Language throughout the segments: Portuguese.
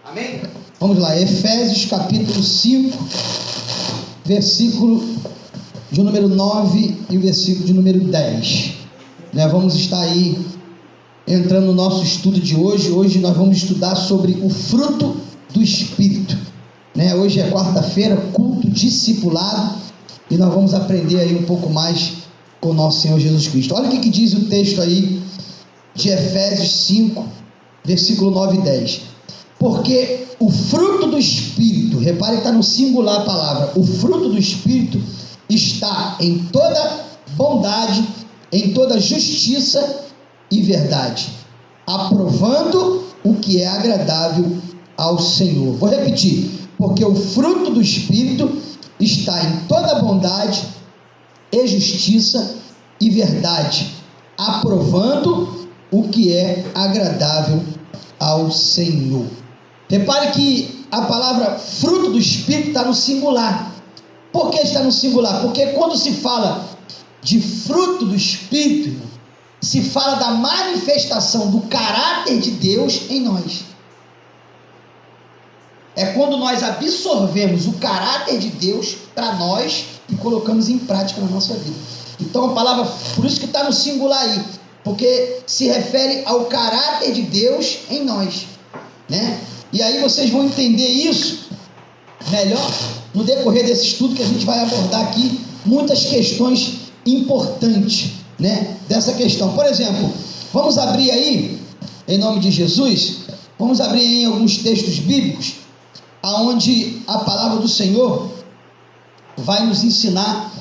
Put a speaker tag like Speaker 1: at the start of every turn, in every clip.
Speaker 1: Amém? Vamos lá, Efésios capítulo 5, versículo de número 9 e o versículo de número 10. Vamos estar aí entrando no nosso estudo de hoje. Hoje nós vamos estudar sobre o fruto do Espírito. Hoje é quarta-feira, culto discipulado, e nós vamos aprender aí um pouco mais com o nosso Senhor Jesus Cristo. Olha o que diz o texto aí de Efésios 5, versículo 9 e 10. Porque o fruto do Espírito, repare que está no singular a palavra, o fruto do Espírito está em toda bondade, em toda justiça e verdade, aprovando o que é agradável ao Senhor. Vou repetir: porque o fruto do Espírito está em toda bondade e justiça e verdade, aprovando o que é agradável ao Senhor. Repare que a palavra fruto do Espírito está no singular. Por que está no singular? Porque quando se fala de fruto do Espírito, se fala da manifestação do caráter de Deus em nós. É quando nós absorvemos o caráter de Deus para nós e colocamos em prática na nossa vida. Então a palavra, por isso que está no singular aí, porque se refere ao caráter de Deus em nós, E aí vocês vão entender isso melhor no decorrer desse estudo, que a gente vai abordar aqui muitas questões importantes, dessa questão. Por exemplo, vamos abrir aí, em nome de Jesus, vamos abrir aí alguns textos bíblicos, aonde a palavra do Senhor vai nos ensinar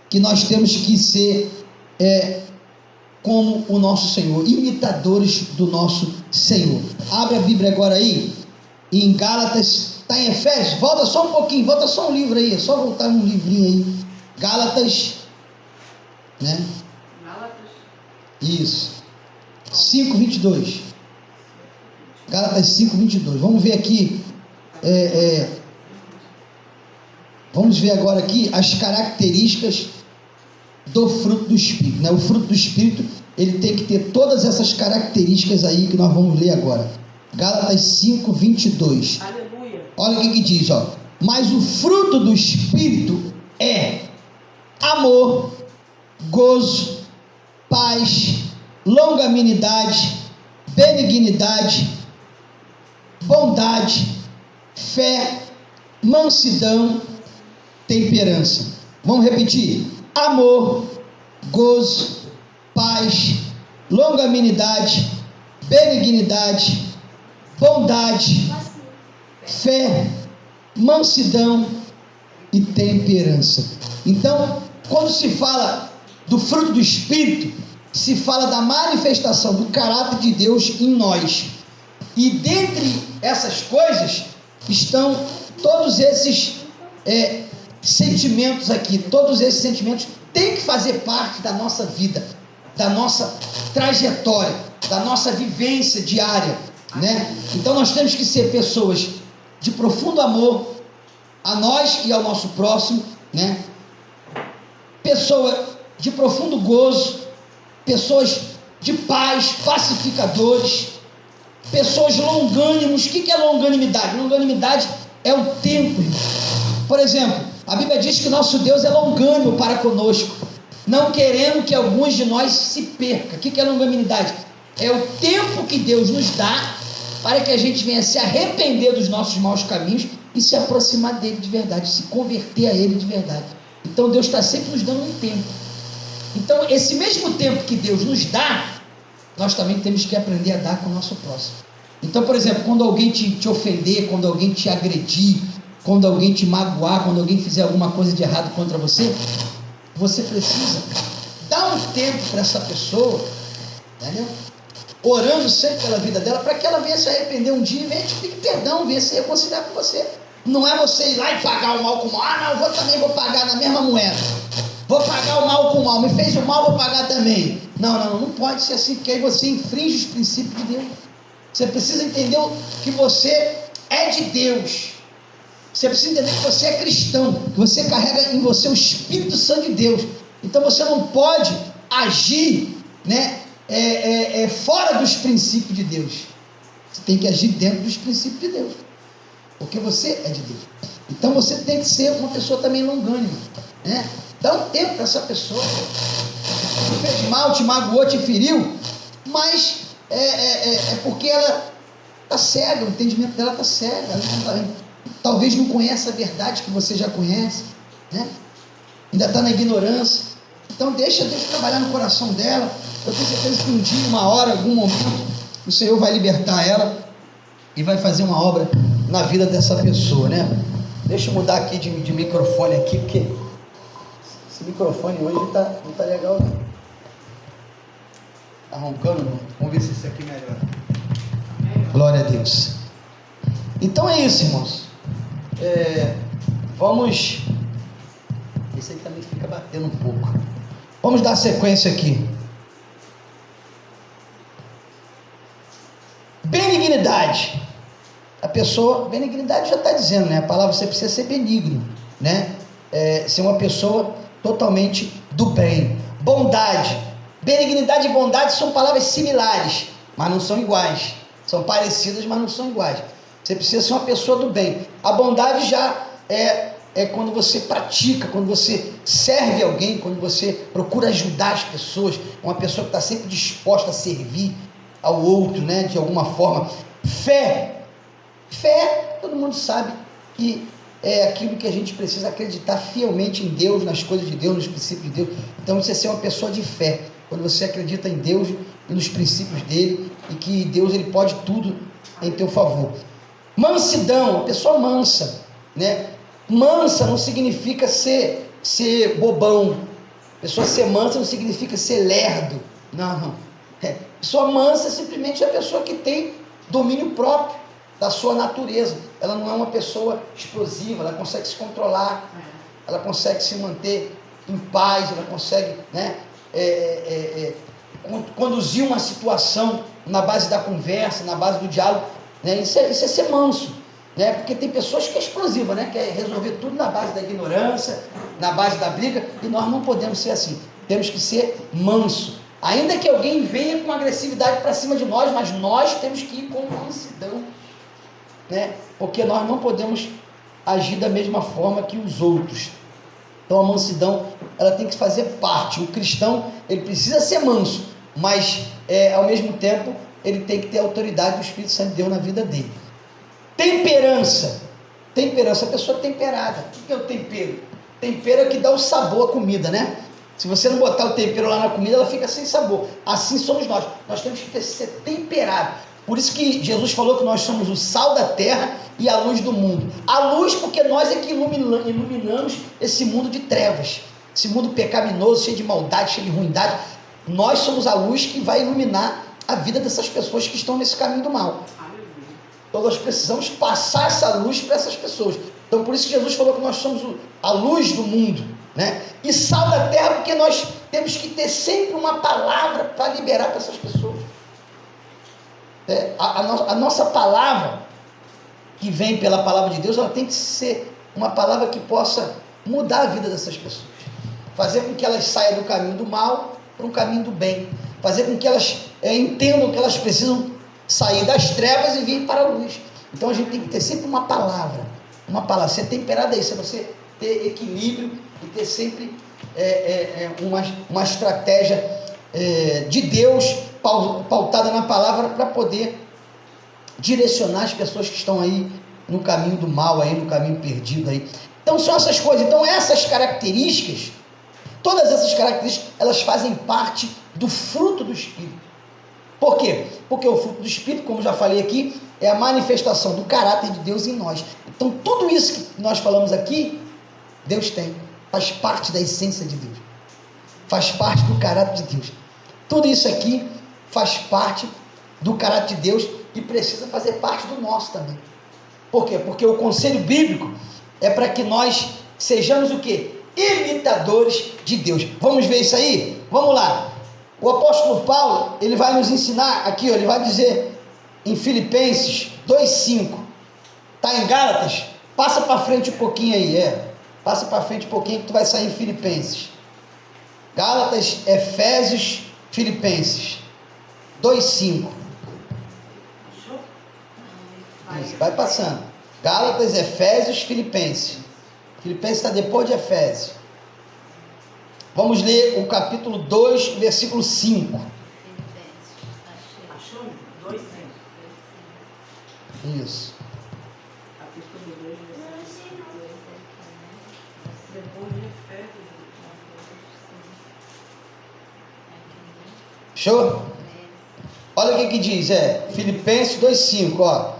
Speaker 1: que nós temos que ser como o nosso Senhor, imitadores do nosso Senhor. Abre a Bíblia agora aí, em Gálatas, está em Efésios, volta só um pouquinho, volta só um livro aí, é só voltar um livrinho aí, Gálatas, Isso, 5:22, Gálatas 5:22, vamos ver aqui, vamos ver agora aqui as características do fruto do Espírito, O fruto do Espírito, ele tem que ter todas essas características aí que nós vamos ler agora. Gálatas 5:22.
Speaker 2: Aleluia.
Speaker 1: Olha o que diz, mas o fruto do Espírito é amor, gozo, paz, longanimidade, benignidade, bondade, fé, mansidão, temperança. Vamos repetir: amor, gozo, paz, longanimidade, benignidade, bondade, fé, mansidão e temperança. Então, quando se fala do fruto do Espírito, se fala da manifestação do caráter de Deus em nós. E dentre essas coisas estão todos esses sentimentos aqui. Todos esses sentimentos têm que fazer parte da nossa vida, da nossa trajetória, da nossa vivência diária, Então nós temos que ser pessoas de profundo amor a nós e ao nosso próximo, Pessoa de profundo gozo, pessoas de paz, pacificadores, pessoas longânimos. O que é longanimidade? Longanimidade é o tempo, irmão. Por exemplo, a Bíblia diz que nosso Deus é longânimo para conosco, não querendo que alguns de nós se percam. O que é longanimidade? É o tempo que Deus nos dá para que a gente venha se arrepender dos nossos maus caminhos e se aproximar dele de verdade, se converter a ele de verdade. Então Deus está sempre nos dando um tempo. Então esse mesmo tempo que Deus nos dá, nós também temos que aprender a dar com o nosso próximo. Então, por exemplo, quando alguém te ofender, quando alguém te agredir, quando alguém te magoar, quando alguém fizer alguma coisa de errado contra você, você precisa dar um tempo para essa pessoa, entendeu? Orando sempre pela vida dela, para que ela venha se arrepender um dia e venha te pedir perdão, venha se reconciliar com você. Não é você ir lá e pagar o mal com o mal. Não, também vou pagar na mesma moeda. Vou pagar o mal com o mal. Me fez o mal, vou pagar também. Não pode ser assim, porque aí você infringe os princípios de Deus. Você precisa entender que você é de Deus. Você precisa entender que você é cristão, que você carrega em você o Espírito Santo de Deus. Então você não pode agir, fora dos princípios de Deus. Você tem que agir dentro dos princípios de Deus. porque você é de Deus. Então você tem que ser uma pessoa também longânima, né? Dá um tempo para essa pessoa, te fez mal, te magoou, te feriu, mas é porque ela está cega, o entendimento dela está cega, talvez não conheça a verdade que você já conhece, né? Ainda está na ignorância. Então deixa Deus trabalhar no coração dela. Eu tenho certeza que um dia, uma hora, algum momento, o Senhor vai libertar ela e vai fazer uma obra na vida dessa pessoa, né? Deixa eu mudar aqui de microfone aqui, porque esse microfone hoje não tá legal não. Tá roncando muito. Vamos ver se esse aqui melhora. Glória a Deus. Então é isso, irmãos. Vamos. Esse aí também fica batendo um pouco. Vamos dar sequência aqui. Benignidade. A pessoa, benignidade já está dizendo, né? A palavra, você precisa ser benigno, né? Ser uma pessoa totalmente do bem. Bondade. Benignidade e bondade são palavras similares, mas não são iguais. São parecidas, mas não são iguais. Você precisa ser uma pessoa do bem. A bondade já é quando você pratica, quando você serve alguém, quando você procura ajudar as pessoas, uma pessoa que está sempre disposta a servir ao outro, né, de alguma forma. Fé, todo mundo sabe que é aquilo que a gente precisa acreditar fielmente em Deus, nas coisas de Deus, nos princípios de Deus. Então você ser uma pessoa de fé, quando você acredita em Deus e nos princípios dele, e que Deus ele pode tudo em teu favor. Mansidão, uma pessoa mansa, né? Mansa não significa ser bobão. Pessoa ser mansa não significa ser lerdo. Não. Pessoa mansa é simplesmente a pessoa que tem domínio próprio da sua natureza. Ela não é uma pessoa explosiva, ela consegue se controlar, ela consegue se manter em paz, ela consegue, né, conduzir uma situação na base da conversa, na base do diálogo, né? Isso é ser manso. Né? Porque tem pessoas que é explosiva, né? Quer resolver tudo na base da ignorância, na base da briga, e nós não podemos ser assim. Temos que ser manso. Ainda que alguém venha com agressividade para cima de nós, mas nós temos que ir com mansidão, né? Porque nós não podemos agir da mesma forma que os outros. Então a mansidão, ela tem que fazer parte. O cristão, ele precisa ser manso, mas ao mesmo tempo ele tem que ter a autoridade do Espírito Santo de Deus na vida dele. Temperança, a pessoa temperada. O que é o tempero? Tempero é que dá o sabor à comida, né? Se você não botar o tempero lá na comida, ela fica sem sabor. Assim somos nós. Nós temos que ser temperados. Por isso que Jesus falou que nós somos o sal da terra e a luz do mundo. A luz, porque nós é que iluminamos esse mundo de trevas, esse mundo pecaminoso, cheio de maldade, cheio de ruindade. Nós somos a luz que vai iluminar a vida dessas pessoas que estão nesse caminho do mal. Então nós precisamos passar essa luz para essas pessoas. Então por isso que Jesus falou que nós somos a luz do mundo, né? E sal da terra, porque nós temos que ter sempre uma palavra para liberar para essas pessoas. A nossa palavra, que vem pela palavra de Deus, ela tem que ser uma palavra que possa mudar a vida dessas pessoas, fazer com que elas saiam do caminho do mal para um caminho do bem, fazer com que elas entendam que elas precisam sair das trevas e vir para a luz. Então a gente tem que ter sempre uma palavra, ser temperado é isso, é você ter equilíbrio e ter sempre uma estratégia de Deus pautada na palavra para poder direcionar as pessoas que estão aí no caminho do mal, aí no caminho perdido aí. Então são essas coisas. Então essas características, todas essas características, elas fazem parte do fruto do Espírito. Por quê? Porque o fruto do Espírito, como já falei aqui, é a manifestação do caráter de Deus em nós. Então tudo isso que nós falamos aqui, Deus tem, faz parte da essência de Deus, faz parte do caráter de Deus. Tudo isso aqui faz parte do caráter de Deus e precisa fazer parte do nosso também. Por quê? Porque o conselho bíblico é para que nós sejamos o quê? Imitadores de Deus. Vamos ver isso aí? Vamos lá. O apóstolo Paulo, ele vai nos ensinar aqui, ó, ele vai dizer em Filipenses 2,5. Está em Gálatas? Passa para frente um pouquinho aí, passa para frente um pouquinho que tu vai sair em Filipenses. Gálatas, Efésios, Filipenses 2,5. Isso, vai passando. Gálatas, Efésios, Filipenses. Filipenses está depois de Efésios. Vamos ler o capítulo 2, versículo 5.
Speaker 2: Achou? 2, 5.
Speaker 1: Isso.
Speaker 2: Capítulo 2, versículo 5. Depois de Efésios.
Speaker 1: Show? Olha o que diz, Filipenses 2,5, ó.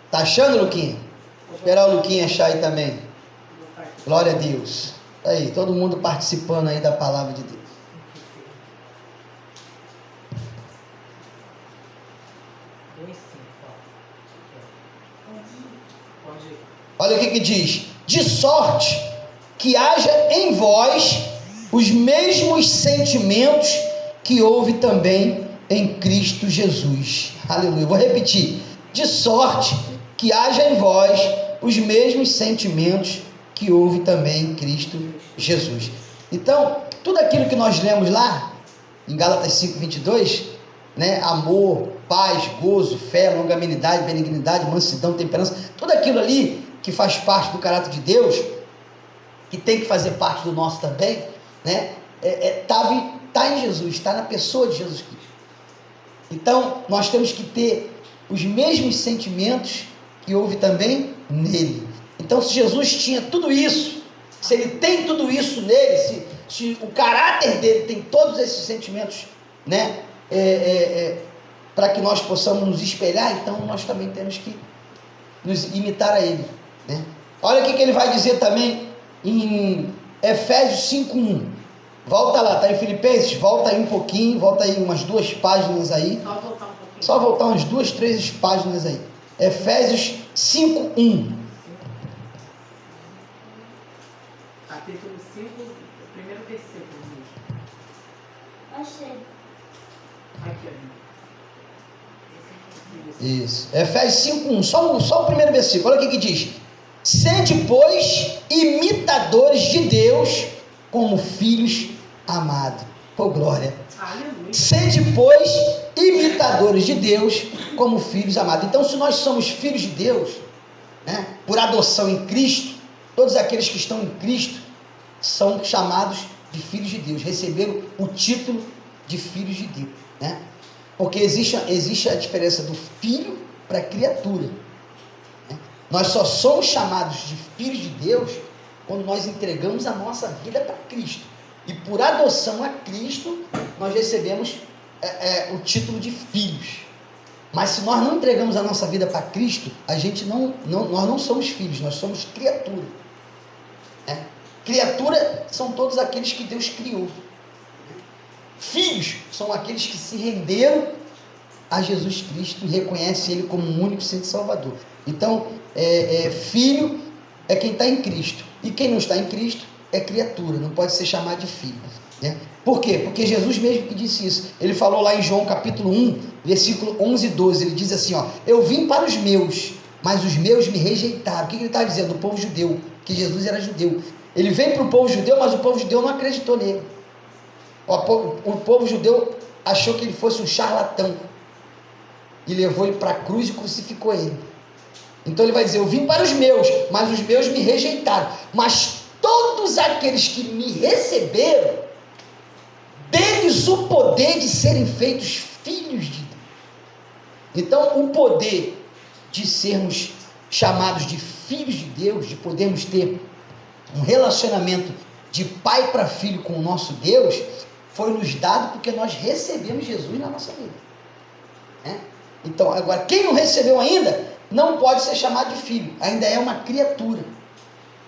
Speaker 1: Tá achando, Luquinha? Vou esperar o Luquinha achar aí também. Glória a Deus. Aí, todo mundo participando aí da palavra de Deus. Olha o que diz. De sorte que haja em vós os mesmos sentimentos que houve também em Cristo Jesus. Aleluia. Vou repetir. De sorte que haja em vós os mesmos sentimentos que houve também em Cristo Jesus. Então, tudo aquilo que nós lemos lá, em Gálatas 5:22, né? Amor, paz, gozo, fé, longanimidade, benignidade, mansidão, temperança, tudo aquilo ali que faz parte do caráter de Deus, que tem que fazer parte do nosso também, né? Tá em Jesus, está na pessoa de Jesus Cristo. Então, nós temos que ter os mesmos sentimentos que houve também nele. Então, se Jesus tinha tudo isso, se ele tem tudo isso nele, se o caráter dele tem todos esses sentimentos, né, para que nós possamos nos espelhar, então nós também temos que nos imitar a ele, né? Olha o que ele vai dizer também em Efésios 5:1. Volta lá, está em Filipenses, volta aí um pouquinho, volta aí umas 2 páginas aí. Só voltar umas 2, 3 páginas aí. Efésios 5:1.
Speaker 2: Capítulo 5, primeiro versículo.
Speaker 3: Achei.
Speaker 2: Aqui, ó.
Speaker 1: Isso. Efésios 5:1. Só o primeiro versículo. Olha o que diz. Sede, pois, imitadores de Deus como filhos amados. Oh, glória.
Speaker 2: Aleluia.
Speaker 1: Sede, pois, imitadores de Deus como filhos amados. Então, se nós somos filhos de Deus, né, por adoção em Cristo, todos aqueles que estão em Cristo são chamados de filhos de Deus, receberam o título de filhos de Deus, né? Porque existe a diferença do filho para a criatura, né? Nós só somos chamados de filhos de Deus quando nós entregamos a nossa vida para Cristo. E por adoção a Cristo, nós recebemos o título de filhos. Mas se nós não entregamos a nossa vida para Cristo, nós não somos filhos, nós somos criatura. Criatura são todos aqueles que Deus criou. Filhos são aqueles que se renderam a Jesus Cristo e reconhecem Ele como o único Senhor e Salvador. Então, filho é quem está em Cristo. E quem não está em Cristo é criatura, não pode ser chamado de filho, né? Por quê? Porque Jesus mesmo que disse isso. Ele falou lá em João capítulo 1, versículo 11 e 12. Ele diz assim, ó: eu vim para os meus, mas os meus me rejeitaram. O que ele está dizendo? O povo judeu, que Jesus era judeu. Ele veio para o povo judeu, mas o povo judeu não acreditou nele. O povo judeu achou que ele fosse um charlatão e levou ele para a cruz e crucificou ele. Então ele vai dizer: eu vim para os meus, mas os meus me rejeitaram. Mas todos aqueles que me receberam, deles o poder de serem feitos filhos de Deus. Então o poder de sermos chamados de filhos de Deus, de podermos ter um relacionamento de pai para filho com o nosso Deus, foi nos dado porque nós recebemos Jesus na nossa vida, né? Então, agora, quem não recebeu ainda, não pode ser chamado de filho, ainda é uma criatura,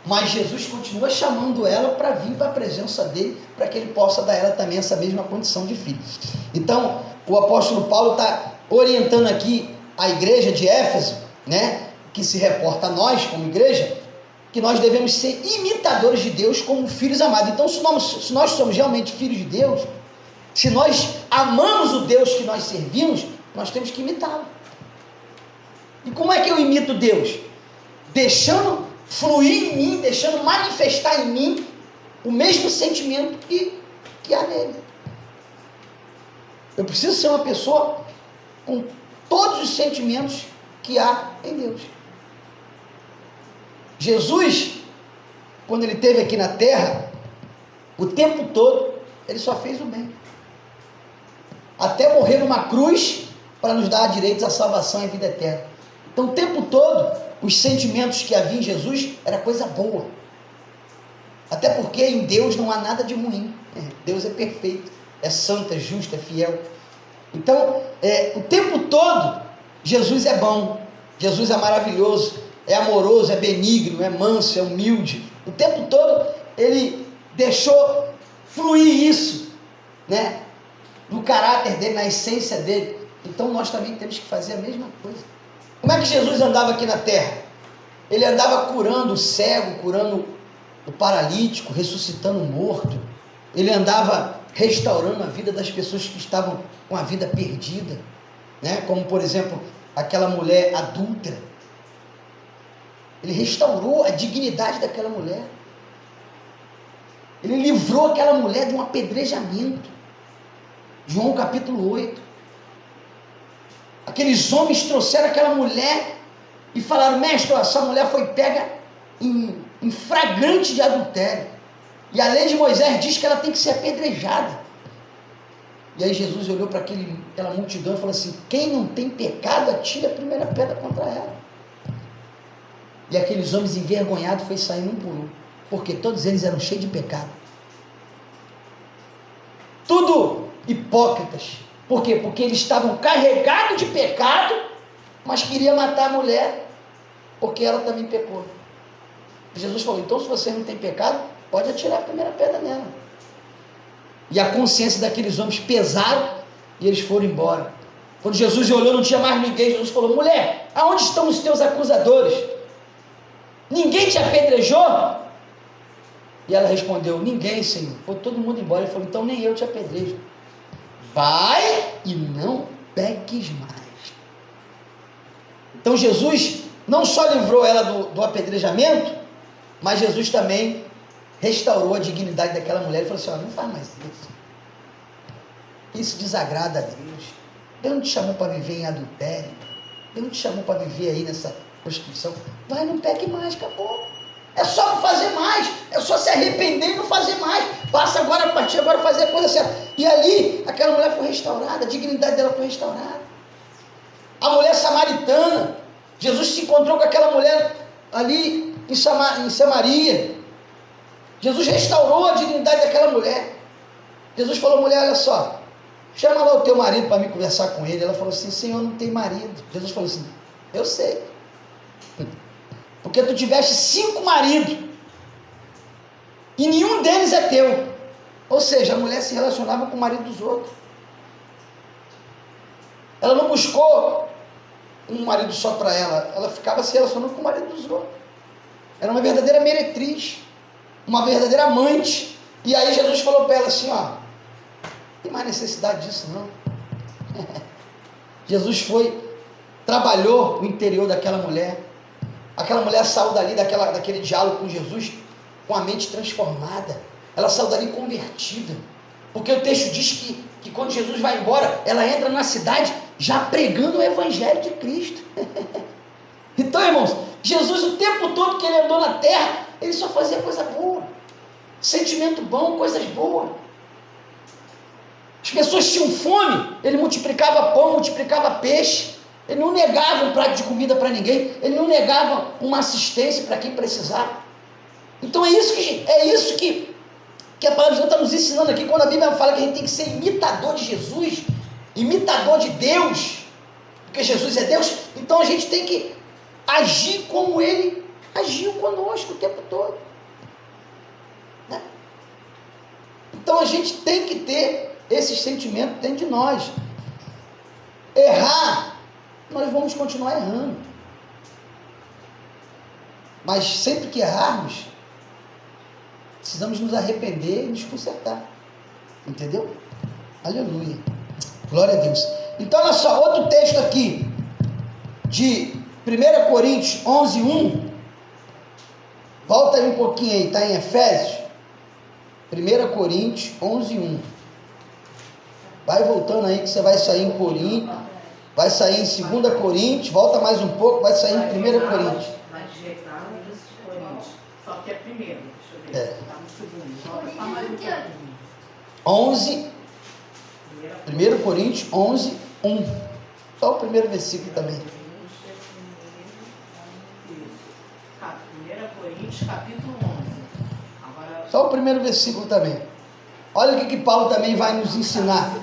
Speaker 1: mas Jesus continua chamando ela para vir para a presença dele, para que ele possa dar a ela também essa mesma condição de filho. Então, o apóstolo Paulo está orientando aqui a igreja de Éfeso, né, que se reporta a nós como igreja, que nós devemos ser imitadores de Deus como filhos amados. Então, se nós somos realmente filhos de Deus, se nós amamos o Deus que nós servimos, nós temos que imitá-lo. E como é que eu imito Deus? Deixando fluir em mim, deixando manifestar em mim o mesmo sentimento que há nele. Eu preciso ser uma pessoa com todos os sentimentos que há em Deus. Jesus, quando ele esteve aqui na terra, o tempo todo, ele só fez o bem. Até morrer numa cruz, para nos dar direitos à salvação e à vida eterna. Então, o tempo todo, os sentimentos que havia em Jesus, era coisa boa. Até porque em Deus não há nada de ruim. Deus é perfeito, é santo, é justo, é fiel. Então, o tempo todo, Jesus é bom, Jesus é maravilhoso, é amoroso, é benigno, é manso, é humilde. O tempo todo, ele deixou fluir isso, né? No caráter dele, na essência dele. Então, nós também temos que fazer a mesma coisa. Como é que Jesus andava aqui na terra? Ele andava curando o cego, curando o paralítico, ressuscitando o morto. Ele andava restaurando a vida das pessoas que estavam com a vida perdida, né? Como, por exemplo, aquela mulher adúltera. Ele restaurou a dignidade daquela mulher. Ele livrou aquela mulher de um apedrejamento. João capítulo 8. Aqueles homens trouxeram aquela mulher e falaram: mestre, essa mulher foi pega em flagrante de adultério. E a lei de Moisés diz que ela tem que ser apedrejada. E aí Jesus olhou para aquela multidão e falou assim: quem não tem pecado, atire a primeira pedra contra ela. E aqueles homens envergonhados foi saindo um por um, porque todos eles eram cheios de pecado. Tudo hipócritas. Por quê? Porque eles estavam carregados de pecado, mas queriam matar a mulher, porque ela também pecou. Jesus falou: então, se você não tem pecado, pode atirar a primeira pedra nela. E a consciência daqueles homens pesaram e eles foram embora. Quando Jesus olhou, não tinha mais ninguém. Jesus falou: mulher, aonde estão os teus acusadores? Ninguém te apedrejou? E ela respondeu: ninguém, Senhor. Foi todo mundo embora. Ele falou: então nem eu te apedrejo. Vai e não peques mais. Então Jesus não só livrou ela do apedrejamento, mas Jesus também restaurou a dignidade daquela mulher e falou assim: não faz mais isso. Isso desagrada a Deus. Deus não te chamou para viver em adultério. Deus não te chamou para viver aí nessa prostituição. Vai, não peque mais, acabou. É só não fazer mais, é só se arrepender e não fazer mais. Passa agora, a partir agora, fazer a coisa certa. E ali, aquela mulher foi restaurada, a dignidade dela foi restaurada. A mulher samaritana, Jesus se encontrou com aquela mulher ali em Samaria. Jesus restaurou a dignidade daquela mulher. Jesus falou: mulher, olha só, chama lá o teu marido para me conversar com ele. Ela falou assim: Senhor, não tem marido. Jesus falou assim: eu sei, porque tu tiveste 5 maridos e nenhum deles é teu. Ou seja, a mulher se relacionava com o marido dos outros. Ela não buscou um marido só para ela, ela ficava se relacionando com o marido dos outros. Era uma verdadeira meretriz, uma verdadeira amante. E aí Jesus falou para ela assim: não tem mais necessidade disso não. Jesus trabalhou o interior daquela mulher. Aquela mulher saiu dali, daquele diálogo com Jesus, com a mente transformada. Ela saiu dali convertida. Porque o texto diz que quando Jesus vai embora, ela entra na cidade já pregando o evangelho de Cristo. Então, irmãos, Jesus, o tempo todo que ele andou na terra, ele só fazia coisa boa. Sentimento bom, coisas boas. As pessoas tinham fome, ele multiplicava pão, multiplicava peixe. Ele não negava um prato de comida para ninguém. Ele não negava uma assistência para quem precisava. Então é isso que a palavra de Deus está nos ensinando aqui. Quando a Bíblia fala que a gente tem que ser imitador de Jesus, imitador de Deus, porque Jesus é Deus, então a gente tem que agir como ele agiu conosco o tempo todo, né? Então a gente tem que ter esse sentimento dentro de nós. Errar, nós vamos continuar errando, mas sempre que errarmos, precisamos nos arrepender e nos consertar, entendeu? Aleluia, glória a Deus. Então olha só, outro texto aqui de 1 Coríntios 11:1, volta aí um pouquinho aí, está em Efésios, 1 Coríntios 11:1, vai voltando aí que você vai sair em Coríntios, vai sair em 2 Coríntios, volta mais um pouco, vai sair em 1 Coríntios.
Speaker 2: que é primeiro, deixa eu ver. Tá no segundo. Volta só mais um pouquinho.
Speaker 1: 11, 1 Coríntios 11, 1. Só o primeiro versículo também.
Speaker 2: 1 Coríntios, capítulo 11. Agora,
Speaker 1: Só o primeiro versículo também. Olha o que Paulo também vai nos ensinar.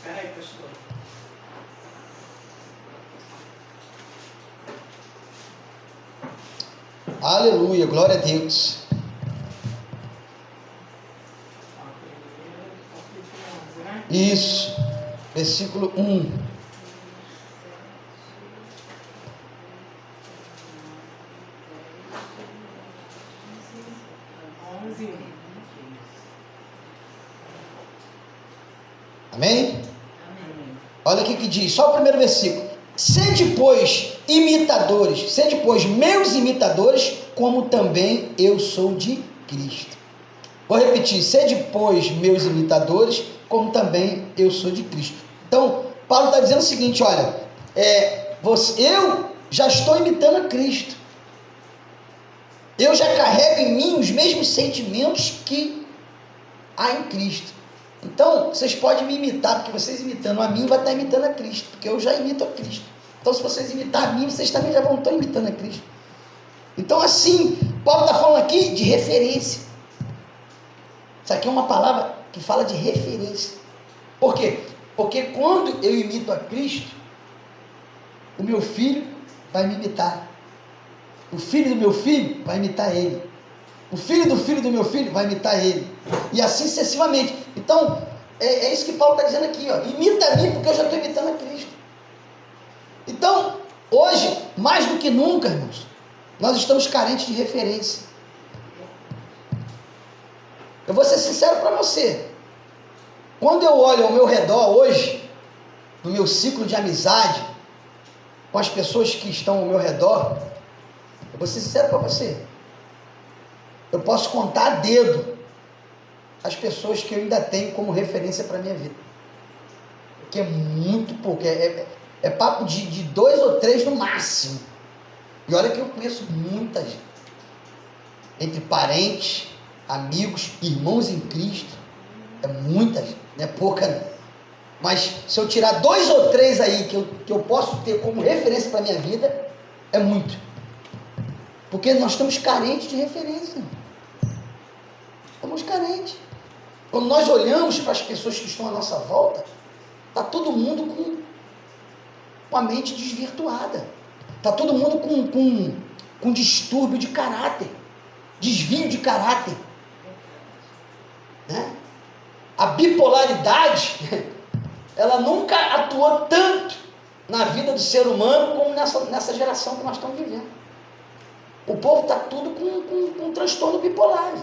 Speaker 2: Peraí, pastor.
Speaker 1: Aleluia, glória a Deus. Isso, versículo 1. Amém? Olha o que diz, só o primeiro versículo. Sede, pois, imitadores, sede, pois, meus imitadores, como também eu sou de Cristo. Vou repetir, sede, pois, meus imitadores, como também eu sou de Cristo. Então, Paulo está dizendo o seguinte, olha, eu já estou imitando a Cristo. Eu já carrego em mim os mesmos sentimentos que há em Cristo. Então, vocês podem me imitar, porque vocês imitando a mim, vai estar imitando a Cristo, porque eu já imito a Cristo. Então, se vocês imitarem a mim, vocês também já vão estar imitando a Cristo. Então, assim, Paulo está falando aqui de referência. Isso aqui é uma palavra que fala de referência. Por quê? Porque quando eu imito a Cristo, o meu filho vai me imitar. O filho do meu filho vai imitar ele. O filho do meu filho vai imitar ele. E assim sucessivamente. Então, é isso que Paulo está dizendo aqui. Ó. Imita a mim, porque eu já estou imitando a Cristo. Então, hoje, mais do que nunca, irmãos, nós estamos carentes de referência. Eu vou ser sincero para você. Quando eu olho ao meu redor hoje, no meu ciclo de amizade, com as pessoas que estão ao meu redor, eu vou ser sincero para você. Eu posso contar a dedo as pessoas que eu ainda tenho como referência para a minha vida. Porque é muito pouco. É papo de 2 ou 3 no máximo. E olha que eu conheço muita gente. Entre parentes, amigos, irmãos em Cristo. É muita gente. Não é pouca não. Mas se eu tirar 2 ou 3 aí que eu posso ter como referência para a minha vida, é muito. Porque nós estamos carentes de referência. Estamos carentes. Quando nós olhamos para as pessoas que estão à nossa volta, está todo mundo com a mente desvirtuada. Está todo mundo com distúrbio de caráter. Desvio de caráter. Né? A bipolaridade, ela nunca atuou tanto na vida do ser humano como nessa geração que nós estamos vivendo. O povo está tudo com um transtorno bipolar.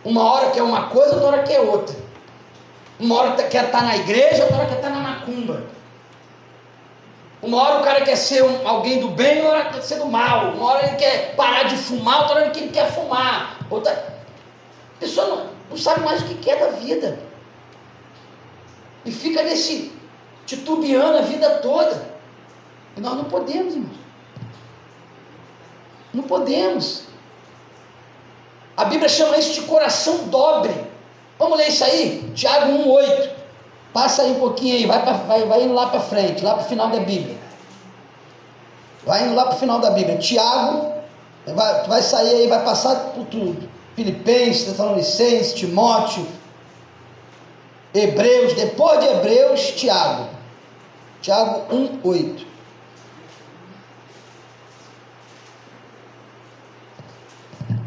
Speaker 1: Uma hora quer uma coisa, outra hora quer outra. Uma hora quer estar na igreja, outra hora quer estar na macumba. Uma hora o cara quer ser alguém do bem, outra hora quer ser do mal. Uma hora ele quer parar de fumar, outra hora ele quer fumar. A pessoa não sabe mais o que quer da vida. E fica nesse titubeando a vida toda. E nós não podemos, irmãos. Não podemos. A Bíblia chama isso de coração dobre. Vamos ler isso aí? Tiago 1,8. Passa aí um pouquinho aí, vai indo lá para frente, lá para o final da Bíblia. Vai indo lá para o final da Bíblia. Tiago, vai sair aí, vai passar por tudo. Filipenses, Tessalonicenses, Timóteo, Hebreus, depois de Hebreus, Tiago. Tiago 1,8.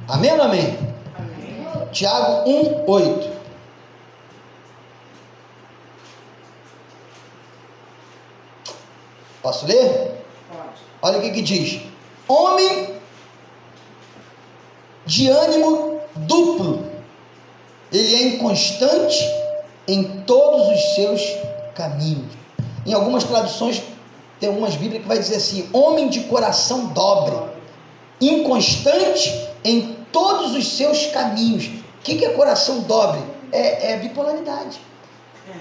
Speaker 1: Amém ou não amém?
Speaker 2: Amém.
Speaker 1: Tiago 1,8. Posso ler?
Speaker 2: Pode.
Speaker 1: Olha o que diz. Homem de ânimo duplo. Ele é inconstante em todos os seus caminhos. Em algumas traduções, tem algumas Bíblias que vai dizer assim, homem de coração dobre, inconstante em todos os seus caminhos. O que é coração dobre? É bipolaridade.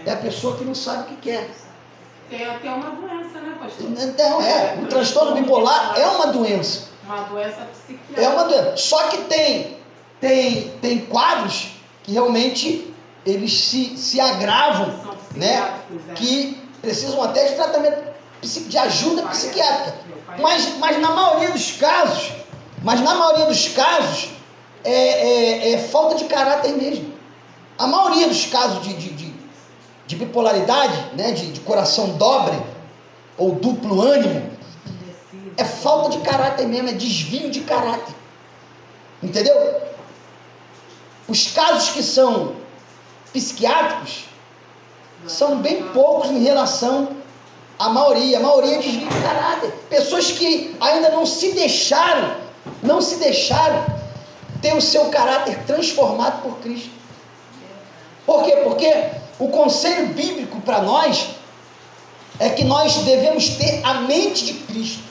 Speaker 1: É a pessoa que não sabe o que quer.
Speaker 2: Tem até uma doença, né, pastor?
Speaker 1: Então, o transtorno bipolar é uma doença.
Speaker 2: uma doença psiquiátrica.
Speaker 1: É uma doença. Só que tem quadros que realmente eles se agravam,
Speaker 2: São
Speaker 1: né?
Speaker 2: psiquiátricos,
Speaker 1: Que precisam até de tratamento, de ajuda psiquiátrica. Mas na maioria dos casos, é falta de caráter mesmo. A maioria dos casos de bipolaridade, né? De coração dobre ou duplo ânimo, é falta de caráter mesmo, é desvio de caráter. Entendeu? Os casos que são psiquiátricos são bem poucos em relação à maioria. A maioria é desvio de caráter. Pessoas que ainda não se deixaram ter o seu caráter transformado por Cristo. Por quê? Porque o conselho bíblico para nós é que nós devemos ter a mente de Cristo.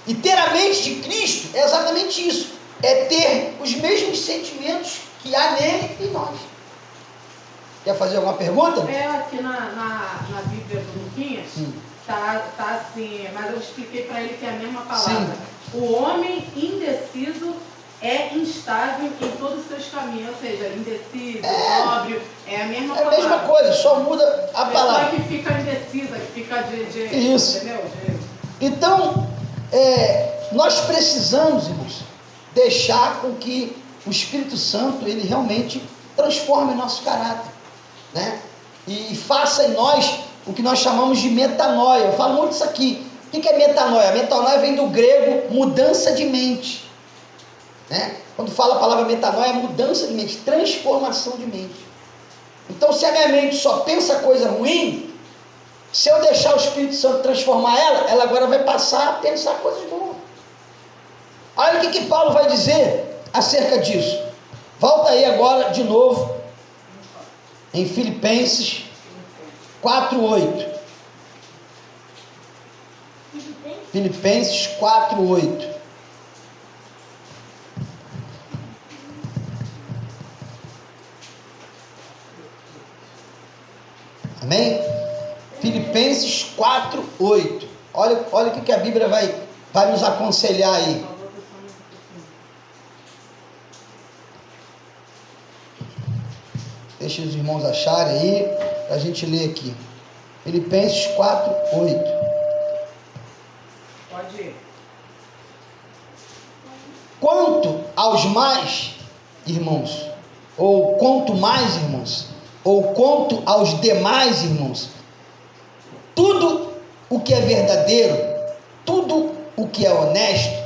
Speaker 1: E ter a mente de Cristo é exatamente isso. É ter os mesmos sentimentos que há nele e nós. Quer fazer alguma pergunta?
Speaker 2: Aqui na Bíblia do Luquinhas, tá assim, mas eu expliquei para ele que é a mesma palavra.
Speaker 1: Sim.
Speaker 2: O homem indeciso é instável em todos os seus caminhos, ou seja, indeciso, sóbrio, é a mesma palavra.
Speaker 1: É a mesma coisa, só muda a palavra.
Speaker 2: Pessoa que fica indecisa, que fica
Speaker 1: Isso.
Speaker 2: entendeu?
Speaker 1: Então, nós precisamos, irmãos, deixar com que o Espírito Santo, ele realmente transforme o nosso caráter, né? E faça em nós o que nós chamamos de metanoia. Eu falo muito isso aqui. O que é metanoia? Metanoia vem do grego mudança de mente, né? Quando fala a palavra metanoia, é mudança de mente, transformação de mente. Então, se a minha mente só pensa coisa ruim, se eu deixar o Espírito Santo transformar ela agora vai passar a pensar coisas boas. Olha o que Paulo vai dizer acerca disso. Volta aí agora de novo em Filipenses 4:8. Filipenses 4:8. Amém? Filipenses 4:8. Olha o que a Bíblia vai nos aconselhar aí. Deixa os irmãos acharem aí, para a gente ler aqui. Filipenses 4:8.
Speaker 2: Pode ir.
Speaker 1: Quanto aos mais irmãos, ou quanto mais irmãos, ou quanto aos demais irmãos, tudo o que é verdadeiro, tudo o que é honesto,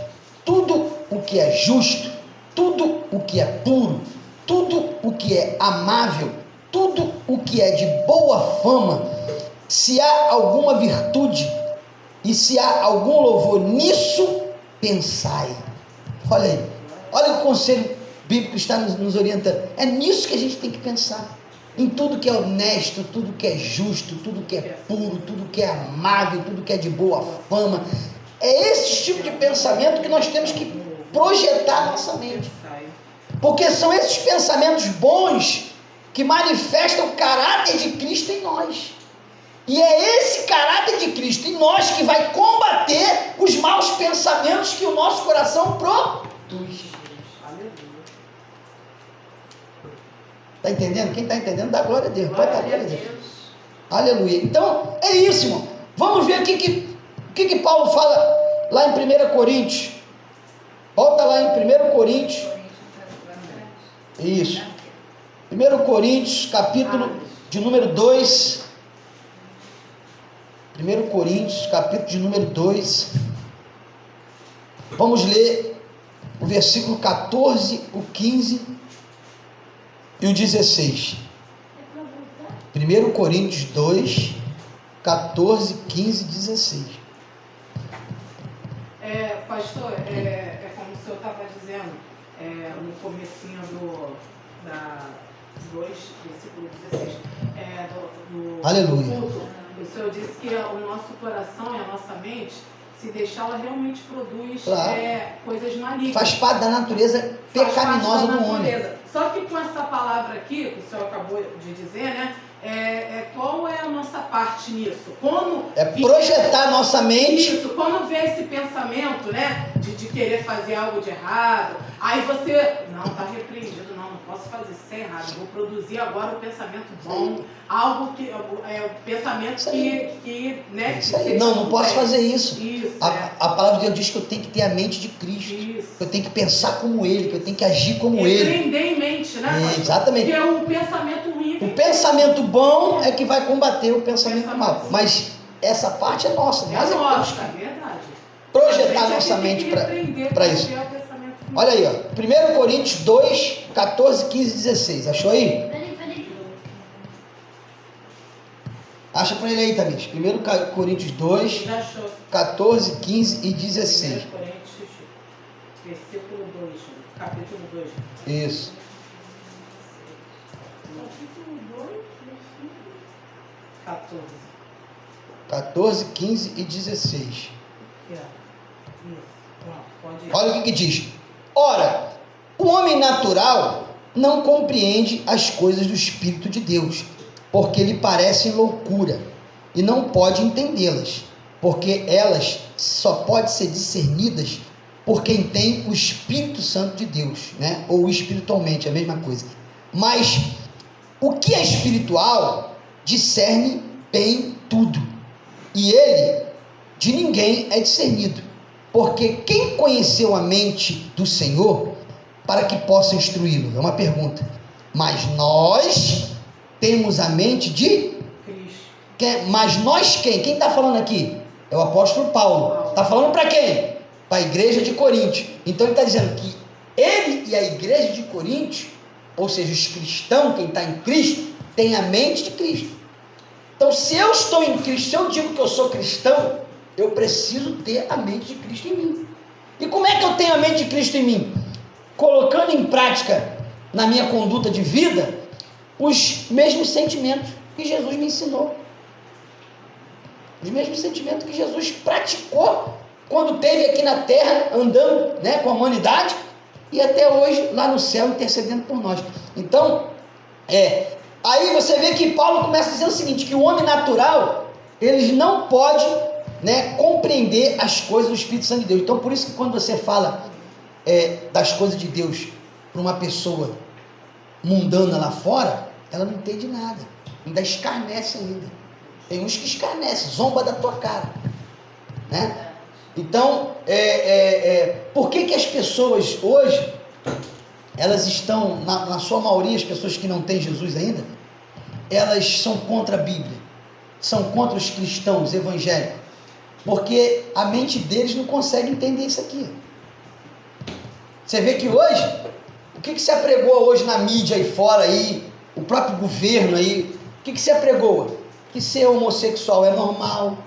Speaker 1: tudo o que é justo, tudo o que é puro, tudo o que é amável, tudo o que é de boa fama, se há alguma virtude e se há algum louvor, nisso pensai. Olha aí, olha o conselho bíblico está nos orientando. É nisso que a gente tem que pensar. Em tudo que é honesto, tudo que é justo, tudo que é puro, tudo que é amável, tudo que é de boa fama. É esse tipo de pensamento que nós temos que projetar na nossa mente. Porque são esses pensamentos bons que manifestam o caráter de Cristo em nós. E é esse caráter de Cristo em nós que vai combater os maus pensamentos que o nosso coração produz. Está entendendo? Quem está entendendo, dá glória a Deus. Pode dar glória a Deus. Aleluia. Então, é isso, irmão. Vamos ver o que Paulo fala lá em 1 Coríntios. Volta lá em 1 Coríntios. Isso. 1 Coríntios, capítulo de número 2. 1 Coríntios, capítulo de número 2. Vamos ler o versículo 14, o 15 e o 16. 1 Coríntios 2, 14, 15 e 16.
Speaker 2: Pastor, como o senhor estava dizendo, no comecinho do 2, versículo 16,
Speaker 1: Aleluia.
Speaker 2: culto, o senhor disse que o nosso coração e a nossa mente, se deixar, ela realmente produz coisas malignas.
Speaker 1: Faz parte da natureza pecaminosa do homem.
Speaker 2: Só que com essa palavra aqui, que o senhor acabou de dizer, né? qual é a nossa parte nisso? Como
Speaker 1: É projetar a nossa mente.
Speaker 2: Isso, quando vê esse pensamento, né, de querer fazer algo de errado, aí você, não, está repreendido, não posso fazer isso, é errado, vou produzir agora um pensamento bom, algo que, o pensamento que né,
Speaker 1: isso aí. Não posso fazer isso.
Speaker 2: Isso,
Speaker 1: a palavra de Deus diz que eu tenho que ter a mente de Cristo,
Speaker 2: isso.
Speaker 1: que eu tenho que pensar como Ele, que eu tenho que agir como Ele.
Speaker 2: Repreender em mente, né?
Speaker 1: Exatamente.
Speaker 2: Porque o pensamento ruim...
Speaker 1: O pensamento bom é que vai combater o pensamento mal. Mas essa parte é nossa.
Speaker 2: É nossa, é verdade.
Speaker 1: Projetar nossa mente para isso. Olha aí, ó. 1 Coríntios 2, 14, 15 e 16. Achou aí?
Speaker 3: Peraí.
Speaker 1: Acha para ele aí, Tamiris. 1 Coríntios 2, 14, 15 e 16.
Speaker 2: 1 Coríntios, versículo 2, capítulo 2.
Speaker 1: Isso.
Speaker 3: Capítulo 2, versículo
Speaker 2: 14.
Speaker 1: 14, 15 e 16.
Speaker 2: Isso. Pode ir.
Speaker 1: Olha o que diz. Ora, o homem natural não compreende as coisas do Espírito de Deus, porque lhe parecem loucura, e não pode entendê-las, porque elas só podem ser discernidas por quem tem o Espírito Santo de Deus, né? Ou espiritualmente, é a mesma coisa. Mas o que é espiritual discerne bem tudo, e ele de ninguém é discernido, porque quem conheceu a mente do Senhor para que possa instruí-lo? É uma pergunta. Mas nós temos a mente de Cristo. Mas nós quem? Quem está falando aqui? É o apóstolo Paulo. Está falando para quem? Para a igreja de Corinto. Então ele está dizendo que ele e a igreja de Corinto, ou seja, os cristãos, quem está em Cristo, tem a mente de Cristo. Então, se eu estou em Cristo, se eu digo que eu sou cristão, eu preciso ter a mente de Cristo em mim. E como é que eu tenho a mente de Cristo em mim? Colocando em prática na minha conduta de vida os mesmos sentimentos que Jesus me ensinou. Os mesmos sentimentos que Jesus praticou quando esteve aqui na terra, andando, né, com a humanidade, e até hoje lá no céu intercedendo por nós. Então, aí você vê que Paulo começa dizendo o seguinte, que o homem natural, ele não pode, né, compreender as coisas do Espírito Santo de Deus. Então, por isso que quando você fala das coisas de Deus para uma pessoa mundana lá fora, ela não entende nada, ainda escarnece ainda. Tem uns que escarnecem, zomba da tua cara, né? Então, por que as pessoas hoje, elas estão, na sua maioria, as pessoas que não têm Jesus ainda, elas são contra a Bíblia, são contra os cristãos evangélicos, porque a mente deles não consegue entender isso aqui. Você vê que hoje, o que se apregou hoje na mídia aí fora, aí, o próprio governo aí, o que se apregou? Que ser homossexual é normal,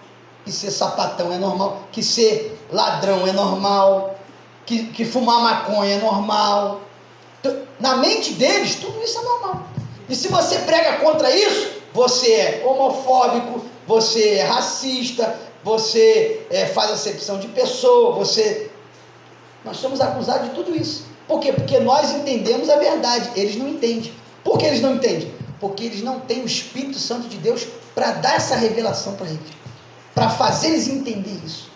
Speaker 1: que ser sapatão é normal, que ser ladrão é normal, que fumar maconha é normal. Então, na mente deles, tudo isso é normal. E se você prega contra isso, você é homofóbico, você é racista, você faz acepção de pessoa, nós somos acusados de tudo isso. Por quê? Porque nós entendemos a verdade, eles não entendem. Por que eles não entendem? Porque eles não têm o Espírito Santo de Deus para dar essa revelação para eles, para fazer eles entender isso.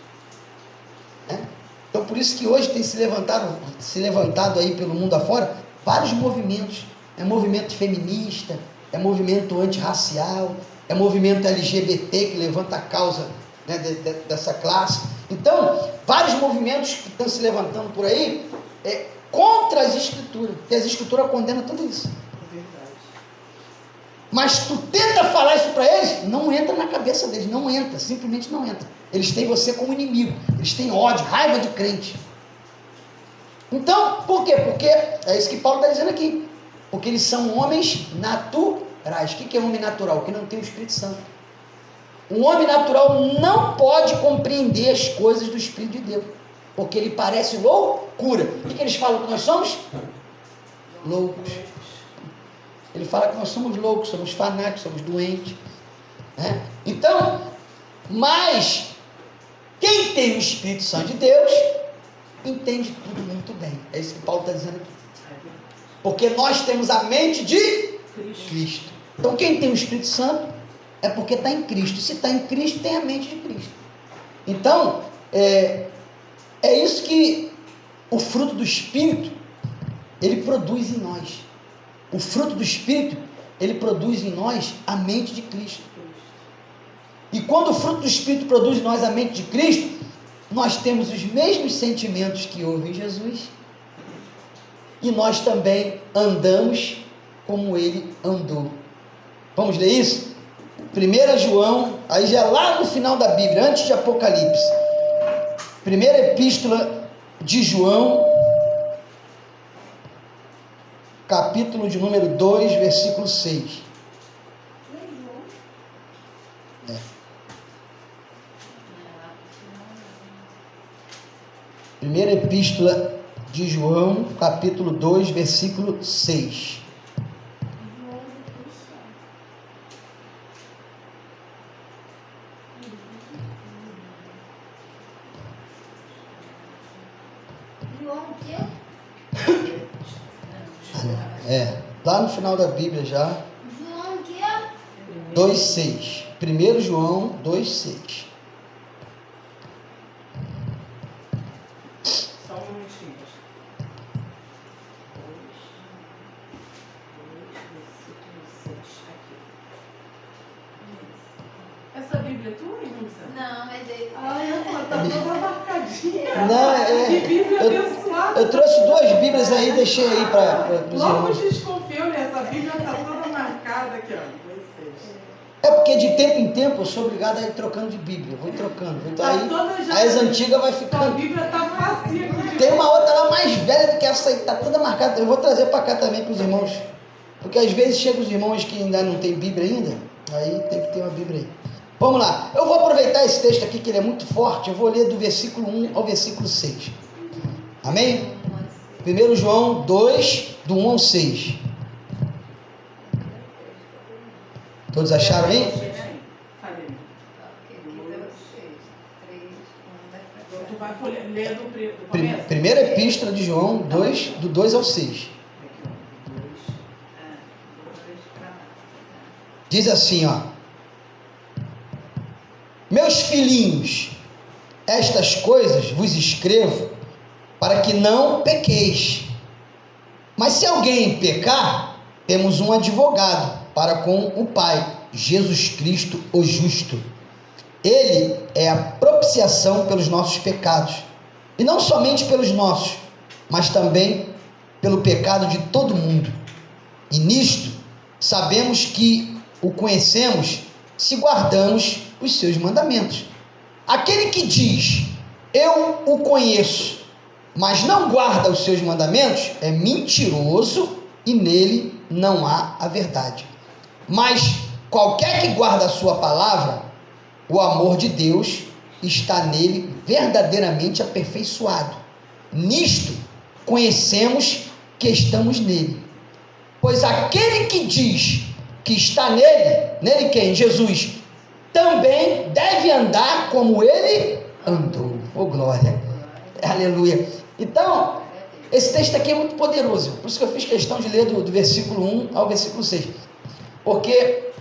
Speaker 1: Então por isso que hoje tem se levantado aí pelo mundo afora vários movimentos. É movimento feminista, é movimento antirracial, é movimento LGBT que levanta a causa, né, dessa classe. Então, vários movimentos que estão se levantando por aí contra as escrituras, porque as escrituras condenam tudo isso. Mas tu tenta falar isso para eles, não entra na cabeça deles, não entra, simplesmente não entra. Eles têm você como inimigo, eles têm ódio, raiva de crente. Então, por quê? Porque é isso que Paulo está dizendo aqui, porque eles são homens naturais. O que é homem natural? Que não tem o Espírito Santo. Um homem natural não pode compreender as coisas do Espírito de Deus, porque ele parece loucura. O que eles falam que nós somos? Loucos. Ele fala que nós somos loucos, somos fanáticos, somos doentes, né? Então, mas quem tem o Espírito Santo de Deus entende tudo muito bem. É isso que Paulo está dizendo aqui. Porque nós temos a mente de Cristo. Então quem tem o Espírito Santo é porque está em Cristo. Se está em Cristo, tem a mente de Cristo. Então, é isso que o fruto do Espírito, ele produz em nós. O fruto do Espírito, ele produz em nós a mente de Cristo. E quando o fruto do Espírito produz em nós a mente de Cristo, nós temos os mesmos sentimentos que houve em Jesus. E nós também andamos como ele andou. Vamos ler isso? 1 João, aí já lá no final da Bíblia, antes de Apocalipse. Primeira epístola de João, capítulo de número 2, versículo 6. Primeira epístola de João, capítulo 2, versículo 6. Lá no final da Bíblia já.
Speaker 3: João o quê?
Speaker 1: 2,6. 1 João 2,6.
Speaker 2: Só um minutinho. 2, aqui. Essa Bíblia é tua, Ilza?
Speaker 3: Não, mas ele.
Speaker 2: Tá toda marcadinha.
Speaker 1: Não,
Speaker 2: Que Bíblia abençoada.
Speaker 1: Eu trouxe 2 Bíblias aí, deixei aí para os
Speaker 2: Logo
Speaker 1: irmãos.
Speaker 2: desconfiou, né? Essa Bíblia tá toda marcada aqui, ó.
Speaker 1: É porque de tempo em tempo eu sou obrigado a ir trocando de Bíblia. Vou trocando. Aí as antigas vai
Speaker 2: A
Speaker 1: ficando.
Speaker 2: Bíblia tá vazia aqui.
Speaker 1: Tem uma outra lá mais velha do que essa aí, tá toda marcada. Eu vou trazer para cá também para os irmãos. Porque às vezes chegam os irmãos que ainda não tem Bíblia ainda. Aí tem que ter uma Bíblia aí. Vamos lá. Eu vou aproveitar esse texto aqui que ele é muito forte. Eu vou ler do versículo 1 ao versículo 6. Amém? 1 João 2, do 1 ao 6. Todos acharam aí?
Speaker 2: Tu vai ler do começo?
Speaker 1: Primeira epístola de João 2, do 2 ao 6. Diz assim, ó. Meus filhinhos, estas coisas vos escrevo para que não pequeis. Mas se alguém pecar, temos um advogado para com o Pai, Jesus Cristo o justo. Ele é a propiciação pelos nossos pecados, e não somente pelos nossos, mas também pelo pecado de todo mundo. E nisto sabemos que o conhecemos se guardamos os seus mandamentos. Aquele que diz, eu o conheço, mas não guarda os seus mandamentos, é mentiroso e nele não há a verdade. Mas qualquer que guarda a sua palavra, o amor de Deus está nele verdadeiramente aperfeiçoado. Nisto conhecemos que estamos nele. Pois aquele que diz que está nele, nele quem? Jesus, também deve andar como ele andou. Oh glória, aleluia. Então, esse texto aqui é muito poderoso, por isso que eu fiz questão de ler do versículo 1 ao versículo 6, porque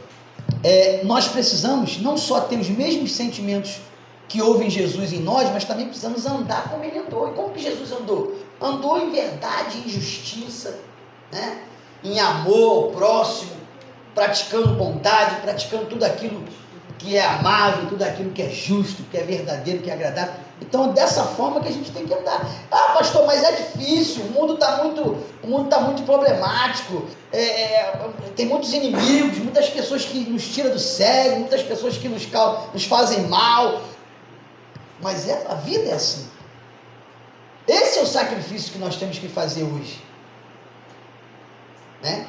Speaker 1: nós precisamos não só ter os mesmos sentimentos que houve em Jesus em nós, mas também precisamos andar como ele andou. E como que Jesus andou? Andou em verdade, em justiça, né? Em amor ao próximo, praticando bondade, praticando tudo aquilo que é amável, tudo aquilo que é justo, que é verdadeiro, que é agradável. Então, dessa forma que a gente tem que andar. Ah, pastor, mas é difícil, o mundo está muito problemático, tem muitos inimigos, muitas pessoas que nos tiram do sério, muitas pessoas que nos fazem mal. Mas a vida é assim. Esse é o sacrifício que nós temos que fazer hoje. Né?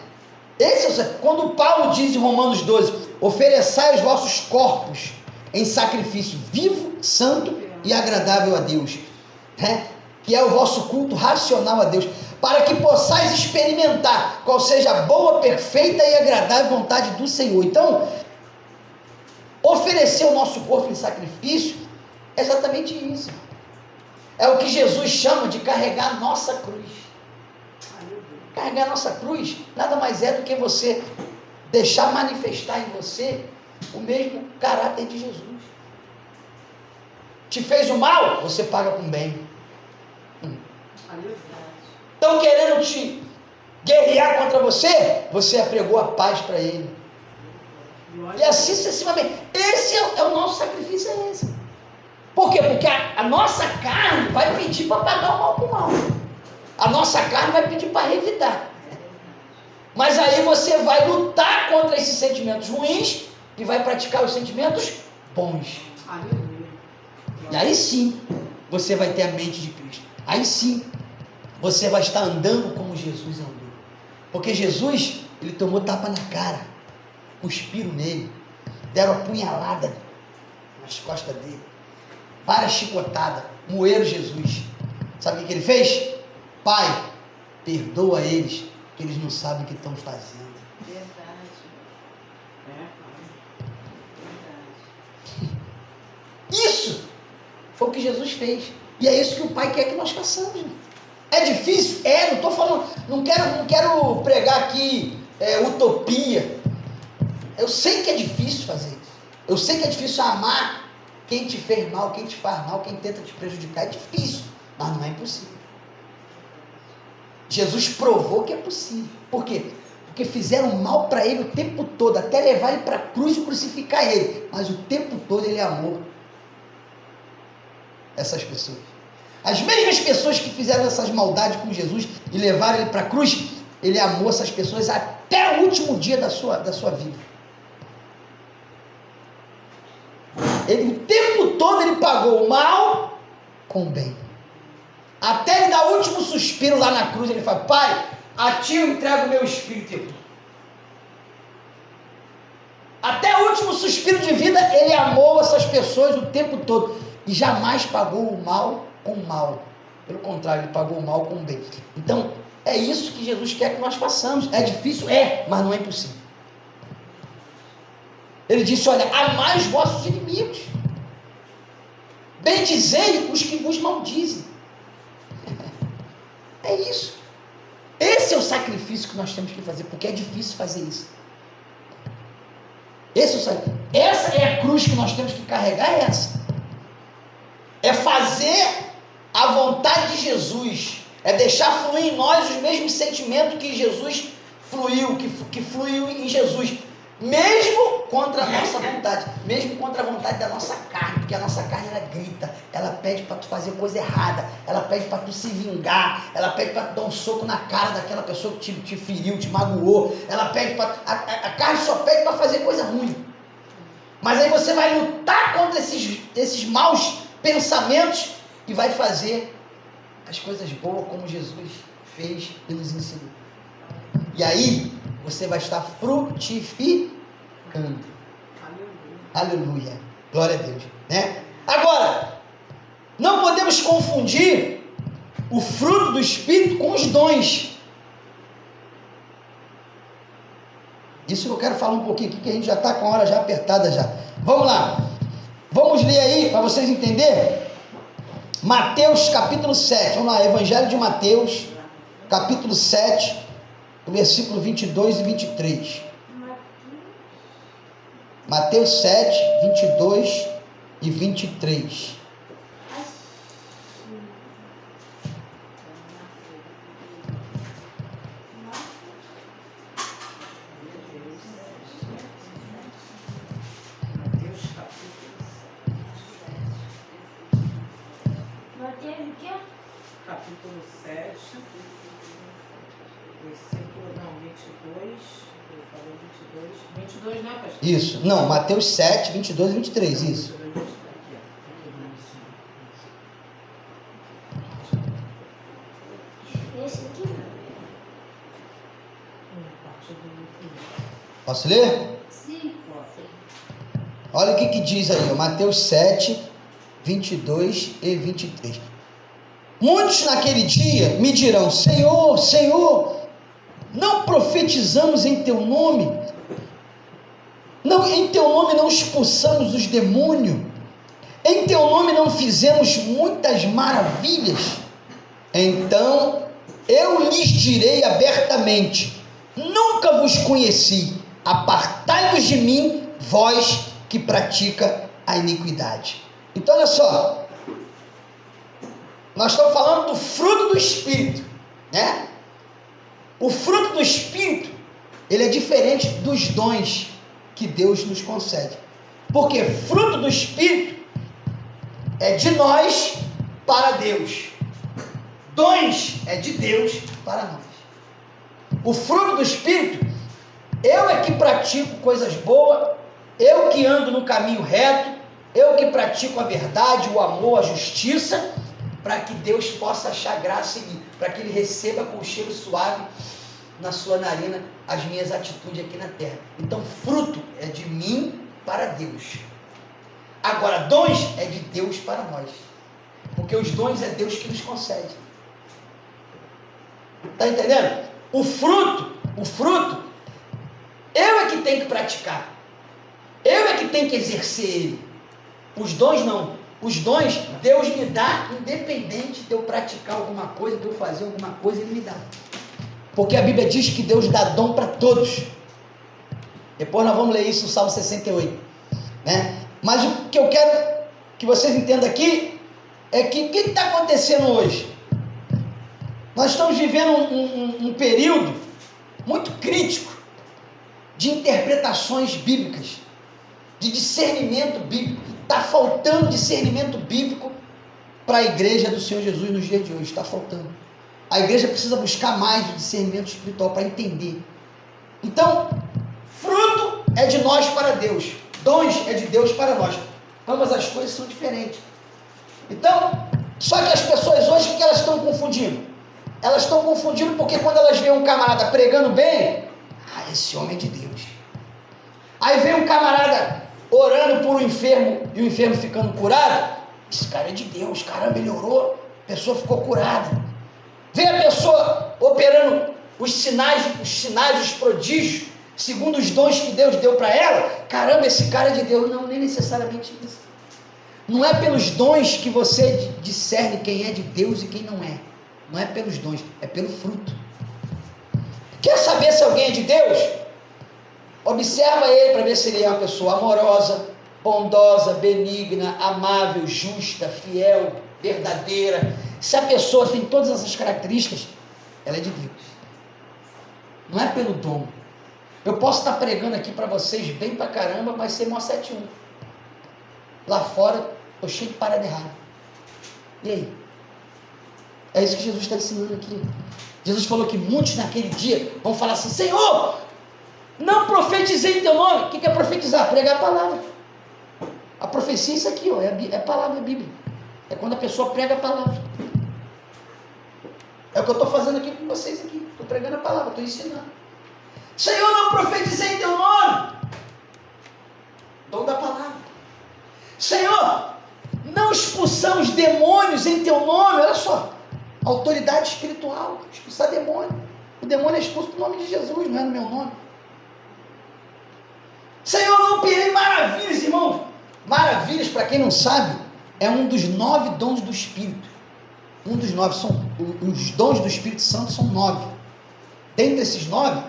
Speaker 1: Quando Paulo diz em Romanos 12, ofereçai os vossos corpos em sacrifício vivo, santo e agradável a Deus, né? Que é o vosso culto racional a Deus, para que possais experimentar qual seja a boa, perfeita e agradável vontade do Senhor. Então, oferecer o nosso corpo em sacrifício é exatamente isso. É o que Jesus chama de carregar a nossa cruz. Carregar a nossa cruz nada mais é do que você deixar manifestar em você o mesmo caráter de Jesus. Te fez o mal, você paga com bem. Estão querendo te guerrear contra você, você apregou a paz para ele. E assim sucessivamente. Esse é o nosso sacrifício, é esse. Por quê? Porque a nossa carne vai pedir para pagar o mal com o mal. A nossa carne vai pedir para revidar. Mas aí você vai lutar contra esses sentimentos ruins e vai praticar os sentimentos bons. E aí sim, você vai ter a mente de Cristo. Aí sim, você vai estar andando como Jesus andou. Porque Jesus, ele tomou tapa na cara, cuspiram nele, deram a punhalada nas costas dele, várias chicotadas, moeram Jesus. Sabe o que ele fez? Pai, perdoa eles, que eles não sabem o que estão fazendo. Isso foi o que Jesus fez. E é isso que o Pai quer que nós façamos. É difícil? É, não estou falando, não quero pregar aqui utopia. Eu sei que é difícil fazer isso. Eu sei que é difícil amar quem te fez mal, quem te faz mal, quem tenta te prejudicar. É difícil, mas não é impossível. Jesus provou que é possível. Por quê? Porque fizeram mal para ele o tempo todo, até levar ele para a cruz e crucificar ele. Mas o tempo todo ele amou essas pessoas. As mesmas pessoas que fizeram essas maldades com Jesus e levaram ele para a cruz, ele amou essas pessoas até o último dia da sua vida. Ele, o tempo todo ele pagou o mal com o bem. Até ele dar o último suspiro lá na cruz, ele fala: Pai, a ti eu entrego o meu espírito. Até o último suspiro de vida, ele amou essas pessoas o tempo todo. E jamais pagou o mal com o mal. Pelo contrário, ele pagou o mal com o bem. Então, é isso que Jesus quer que nós façamos. É difícil? É, mas não é impossível. Ele disse: olha, amai os vossos inimigos. Bendizei os que vos maldizem. É isso. Esse é o sacrifício que nós temos que fazer, porque é difícil fazer isso. Esse é o sacrifício. Essa é a cruz que nós temos que carregar, é essa. É fazer a vontade de Jesus. É deixar fluir em nós os mesmos sentimentos que Jesus fluiu, que fluiu em Jesus. Mesmo contra a nossa vontade, mesmo contra a vontade da nossa carne, porque a nossa carne ela grita, ela pede para tu fazer coisa errada, ela pede para tu se vingar, ela pede para tu dar um soco na cara daquela pessoa que te feriu, te magoou, ela pede para a carne só pede para fazer coisa ruim. Mas aí você vai lutar contra esses maus pensamentos e vai fazer as coisas boas como Jesus fez e nos ensinou. E aí você vai estar frutificando. Aleluia. Glória a Deus, né? Agora, não podemos confundir o fruto do Espírito com os dons. Isso eu quero falar um pouquinho aqui, que a gente já está com a hora já apertada já. Vamos lá. Vamos ler aí, para vocês entenderem. Mateus capítulo 7. Vamos lá, Evangelho de Mateus, capítulo 7. Versículo 22 e 23. Mateus 7, 22 e 23.
Speaker 2: Capítulo 7. Versículo, não, 22, eu falei 22, né, pastor?
Speaker 1: Isso, não, Mateus 7, 22 e 23, isso.
Speaker 3: Esse aqui?
Speaker 1: Posso ler?
Speaker 3: Sim.
Speaker 1: Olha o que diz aí, ó, Mateus 7, 22 e 23. Muitos naquele dia me dirão: Senhor, Senhor, não profetizamos em teu nome? Não, em teu nome não expulsamos os demônios? Em teu nome não fizemos muitas maravilhas? Então eu lhes direi abertamente: nunca vos conheci. apartai-vos de mim, vós que pratica a iniquidade. Então olha só, nós estamos falando do fruto do Espírito, né? O fruto do Espírito, ele é diferente dos dons que Deus nos concede. Porque fruto do Espírito é de nós para Deus. Dons é de Deus para nós. O fruto do Espírito, eu é que pratico coisas boas, eu que ando no caminho reto, eu que pratico a verdade, o amor, a justiça, para que Deus possa achar graça em mim, para que Ele receba com cheiro suave na sua narina as minhas atitudes aqui na terra. Então, fruto é de mim para Deus. Agora, dons é de Deus para nós, porque os dons é Deus que nos concede. Está entendendo? O fruto, eu é que tenho que praticar, eu é que tenho que exercer ele. Os dons não. Os dons, Deus me dá, independente de eu praticar alguma coisa, de eu fazer alguma coisa, Ele me dá. Porque a Bíblia diz que Deus dá dom para todos. Depois nós vamos ler isso no Salmo 68. Né? Mas o que eu quero que vocês entendam aqui é que o que está acontecendo hoje? Nós estamos vivendo um período muito crítico de interpretações bíblicas, de discernimento bíblico. Está faltando discernimento bíblico para a igreja do Senhor Jesus nos dias de hoje. Está faltando. A igreja precisa buscar mais o discernimento espiritual para entender. Então, fruto é de nós para Deus. Dons é de Deus para nós. Ambas as coisas são diferentes. Então, só que as pessoas hoje, o que elas estão confundindo? Elas estão confundindo porque quando elas veem um camarada pregando bem, esse homem é de Deus. Aí vem um camarada orando por um enfermo e o enfermo ficando curado, esse cara é de Deus, caramba, ele orou, a pessoa ficou curada. Vê a pessoa operando os sinais, os prodígios, segundo os dons que Deus deu para ela, caramba, esse cara é de Deus. Não, nem necessariamente isso. Não é pelos dons que você discerne quem é de Deus e quem não é. Não é pelos dons, é pelo fruto. Quer saber se alguém é de Deus? Observa ele para ver se ele é uma pessoa amorosa, bondosa, benigna, amável, justa, fiel, verdadeira. Se a pessoa tem todas essas características, ela é de Deus. Não é pelo dom. Eu posso estar pregando aqui para vocês bem pra caramba, mas ser mó 71. Lá fora, estou cheio de parada errada. E aí? É isso que Jesus está ensinando aqui. Jesus falou que muitos naquele dia vão falar assim: Senhor, não profetizei em teu nome. O que é profetizar? Pregar a palavra. A profecia é isso aqui, ó, é a palavra bíblica. É quando a pessoa prega a palavra. É o que eu estou fazendo aqui com vocês aqui. Estou pregando a palavra, estou ensinando. Senhor, não profetizei em teu nome. Dom da palavra. Senhor, não expulsamos demônios em teu nome. Olha só, autoridade espiritual, expulsar demônio. O demônio é expulso no nome de Jesus, não é no meu nome. Senhor, não operei maravilhas, irmão. Maravilhas, para quem não sabe, é um dos 9 dons do Espírito. Um dos 9, os dons do Espírito Santo são 9. Dentre esses 9,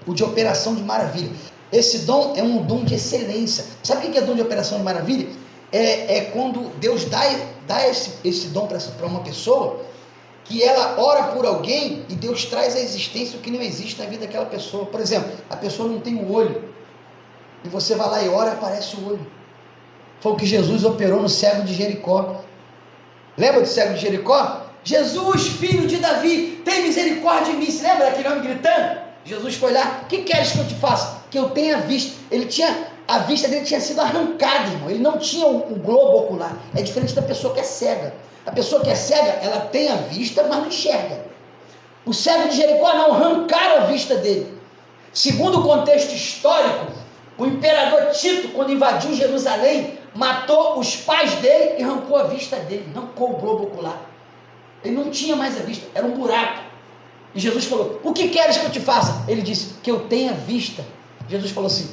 Speaker 1: o de operação de maravilha. Esse dom é um dom de excelência. Sabe o que é dom de operação de maravilha? É quando Deus dá esse dom para uma pessoa, que ela ora por alguém e Deus traz à existência o que não existe na vida daquela pessoa. Por exemplo, a pessoa não tem um olho, e você vai lá e ora e aparece o olho. Foi o que Jesus operou no cego de Jericó. Lembra do cego de Jericó? Jesus, filho de Davi, tem misericórdia de mim. Você lembra daquele homem gritando? Jesus foi lá: o que queres que eu te faça? Que eu tenha visto. A vista dele tinha sido arrancada, irmão. Ele não tinha o globo ocular. É diferente da pessoa que é cega. A pessoa que é cega, ela tem a vista, mas não enxerga. O cego de Jericó não, arrancaram a vista dele. Segundo o contexto histórico, o imperador Tito, quando invadiu Jerusalém, matou os pais dele e arrancou a vista dele, arrancou o globo ocular. Ele não tinha mais a vista, era um buraco. E Jesus falou: o que queres que eu te faça? Ele disse: que eu tenha vista. Jesus falou assim: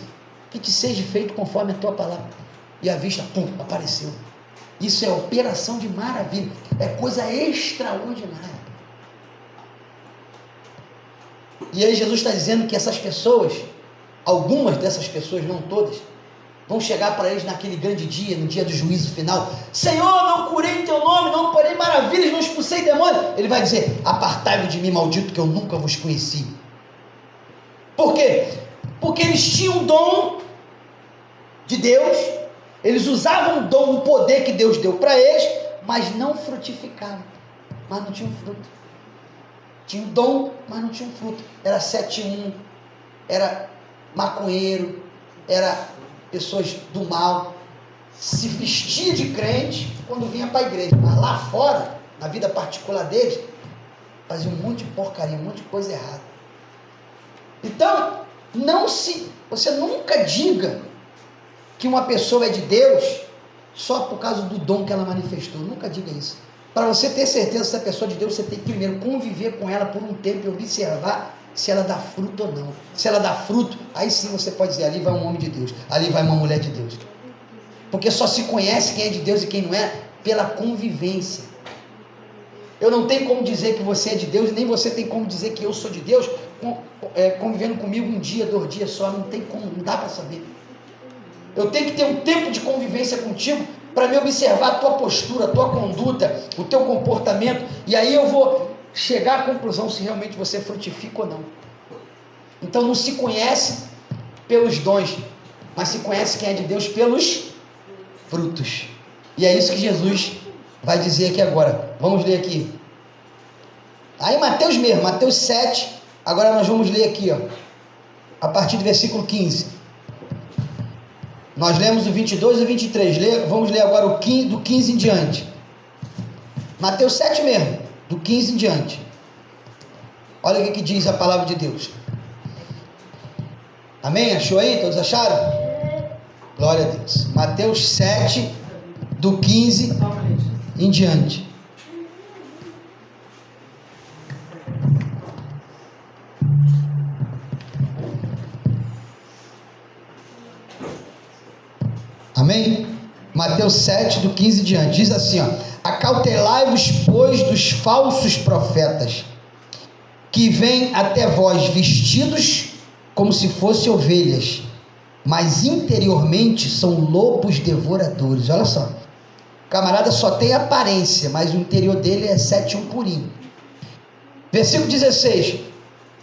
Speaker 1: que te seja feito conforme a tua palavra. E a vista, pum, apareceu. Isso é operação de maravilha, é coisa extraordinária. E aí Jesus está dizendo que essas pessoas algumas dessas pessoas, não todas, vão chegar para eles naquele grande dia, no dia do juízo final: Senhor, não curei em teu nome, não operei maravilhas, não expulsei demônio. Ele vai dizer: apartai-vos de mim, maldito, que eu nunca vos conheci. Por quê? Porque eles tinham o dom de Deus, eles usavam o dom, o poder que Deus deu para eles, mas não frutificavam, mas não tinham fruto. Tinha o dom, mas não tinha fruto. Era 7-1, era maconheiro, era pessoas do mal, se vestia de crente quando vinha para a igreja, mas lá fora, na vida particular deles, fazia um monte de porcaria, um monte de coisa errada. Então, você nunca diga que uma pessoa é de Deus só por causa do dom que ela manifestou. Nunca diga isso. Para você ter certeza se a pessoa é de Deus, você tem que primeiro conviver com ela por um tempo e observar se ela dá fruto ou não. Se ela dá fruto, aí sim você pode dizer: ali vai um homem de Deus, ali vai uma mulher de Deus. Porque só se conhece quem é de Deus e quem não é pela convivência. Eu não tenho como dizer que você é de Deus, nem você tem como dizer que eu sou de Deus, convivendo comigo um dia, 2 dias só. Não tem como, não dá para saber. Eu tenho que ter um tempo de convivência contigo para me observar a tua postura, a tua conduta, o teu comportamento, e aí eu vou chegar à conclusão se realmente você frutifica ou não. Então não se conhece pelos dons, mas se conhece quem é de Deus pelos frutos. E é isso que Jesus vai dizer aqui agora. Vamos ler aqui. Aí Mateus mesmo, Mateus 7, agora nós vamos ler aqui, ó, a partir do versículo 15. Nós lemos o 22 e o 23, vamos ler agora do 15 em diante. Mateus 7 mesmo, do 15 em diante. Olha o que diz a palavra de Deus. Amém? Achou aí? Todos acharam? Glória a Deus. Mateus 7, do 15 em diante. Amém? Mateus 7, do 15 em diante, diz assim, ó: acautelai-vos, pois, dos falsos profetas, que vêm até vós vestidos como se fossem ovelhas, mas interiormente são lobos devoradores. Olha só, o camarada só tem aparência, mas o interior dele é 7-1 purinho. Versículo 16: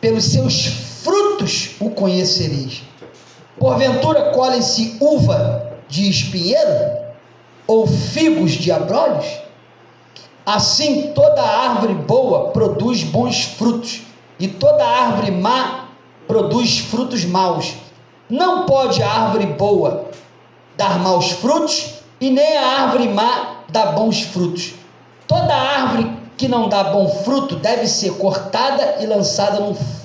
Speaker 1: pelos seus frutos o conhecereis. Porventura colhem-se uva de espinheiro, ou figos de abrolhos? Assim toda árvore boa produz bons frutos, e toda árvore má produz frutos maus. Não pode a árvore boa dar maus frutos, e nem a árvore má dar bons frutos. Toda árvore que não dá bom fruto deve ser cortada e lançada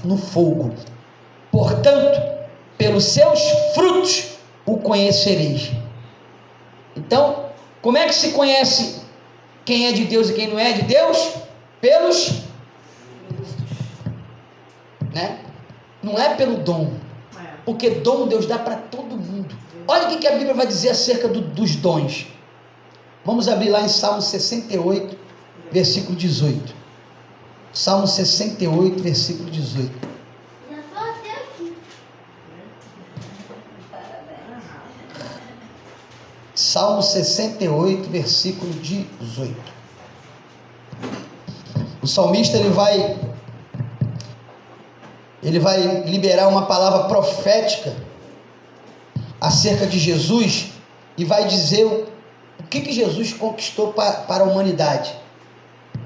Speaker 1: no fogo. Portanto, pelos seus frutos o conhecereis. Então, como é que se conhece quem é de Deus e quem não é de Deus? Pelos, né? Não é pelo dom, porque dom Deus dá para todo mundo. Olha o que a Bíblia vai dizer acerca dos dons. Vamos abrir lá em Salmo 68, versículo 18. Salmo 68, versículo 18. Salmo 68, versículo 18. O salmista ele vai liberar uma palavra profética acerca de Jesus e vai dizer o que Jesus conquistou para a humanidade.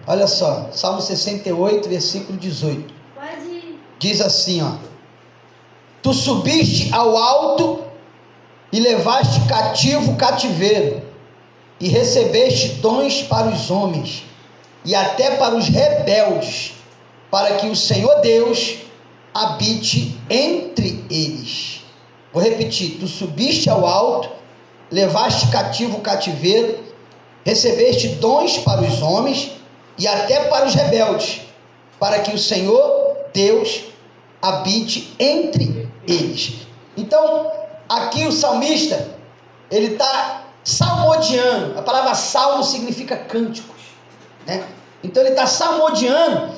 Speaker 1: Olha só, Salmo 68, versículo 18. Diz assim, ó: tu subiste ao alto e levaste cativo o cativeiro, e recebeste dons para os homens, e até para os rebeldes, para que o Senhor Deus habite entre eles. Vou repetir: tu subiste ao alto, levaste cativo o cativeiro, recebeste dons para os homens, e até para os rebeldes, para que o Senhor Deus habite entre eles. Então, aqui o salmista, ele está salmodiando. A palavra salmo significa cânticos, né? Então ele está salmodiando,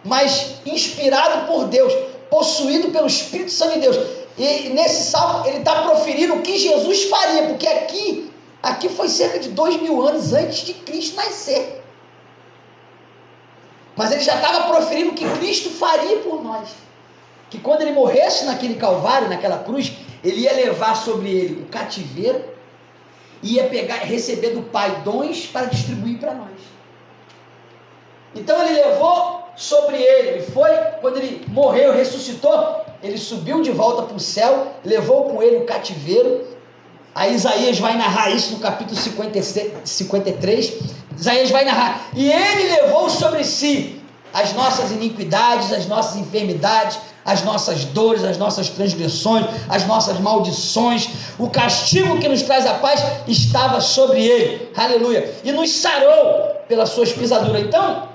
Speaker 1: mas inspirado por Deus, possuído pelo Espírito Santo de Deus. E nesse salmo ele está proferindo o que Jesus faria, porque aqui foi cerca de 2000 anos antes de Cristo nascer. Mas ele já estava proferindo o que Cristo faria por nós. Que quando ele morresse naquele Calvário, naquela cruz, ele ia levar sobre ele o cativeiro, ia receber do Pai dons para distribuir para nós. Então ele levou sobre ele, quando ele morreu, ressuscitou, ele subiu de volta para o céu, levou com ele o cativeiro. Aí Isaías vai narrar isso no capítulo 53, Isaías vai narrar, e ele levou sobre si as nossas iniquidades, as nossas enfermidades, as nossas dores, as nossas transgressões, as nossas maldições, o castigo que nos traz a paz estava sobre ele, aleluia, e nos sarou pelas suas pisaduras. Então,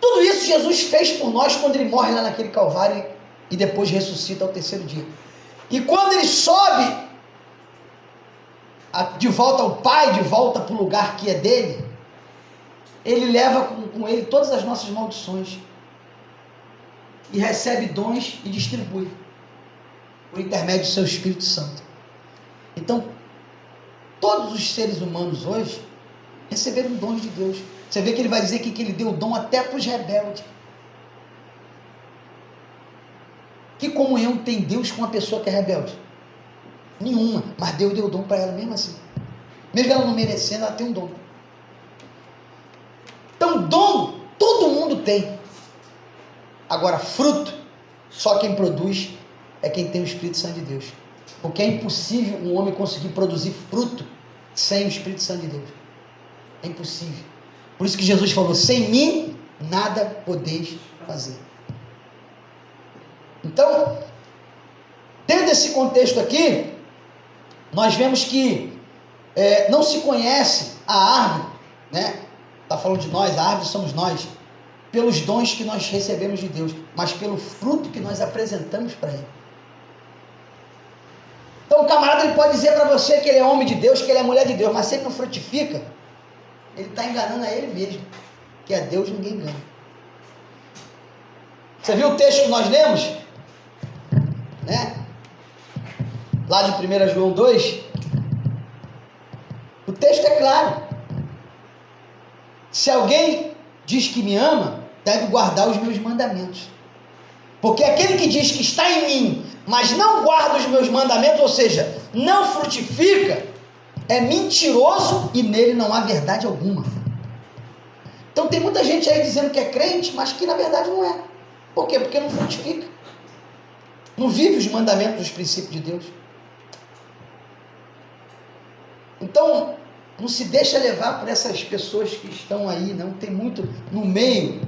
Speaker 1: tudo isso Jesus fez por nós quando ele morre lá naquele Calvário e depois ressuscita ao terceiro dia. E quando ele sobe de volta ao Pai, de volta para o lugar que é dele, ele leva com ele todas as nossas maldições e recebe dons e distribui por intermédio do seu Espírito Santo. Então, todos os seres humanos hoje receberam dons de Deus. Você vê que ele vai dizer que ele deu dom até para os rebeldes. Que comunhão tem Deus com uma pessoa que é rebelde? Nenhuma, mas Deus deu dom para ela mesmo assim. Mesmo ela não merecendo, ela tem um dom. Então, dom, todo mundo tem. Agora, fruto, só quem produz é quem tem o Espírito Santo de Deus. Porque é impossível um homem conseguir produzir fruto sem o Espírito Santo de Deus. É impossível. Por isso que Jesus falou, sem mim, nada podeis fazer. Então, dentro desse contexto aqui, nós vemos que não se conhece a árvore, né? Está falando de nós, a árvore somos nós, pelos dons que nós recebemos de Deus, mas pelo fruto que nós apresentamos para Ele. Então o camarada ele pode dizer para você que ele é homem de Deus, que ele é mulher de Deus, mas se ele não frutifica, ele está enganando a ele mesmo, que a Deus ninguém engana. Você viu o texto que nós lemos? Né? Lá de 1 João 2, o texto é claro. Se alguém diz que me ama, deve guardar os meus mandamentos. Porque aquele que diz que está em mim, mas não guarda os meus mandamentos, ou seja, não frutifica, é mentiroso e nele não há verdade alguma. Então tem muita gente aí dizendo que é crente, mas que na verdade não é. Por quê? Porque não frutifica. Não vive os mandamentos, os princípios de Deus. Então, não se deixa levar por essas pessoas que estão aí, não tem muito no meio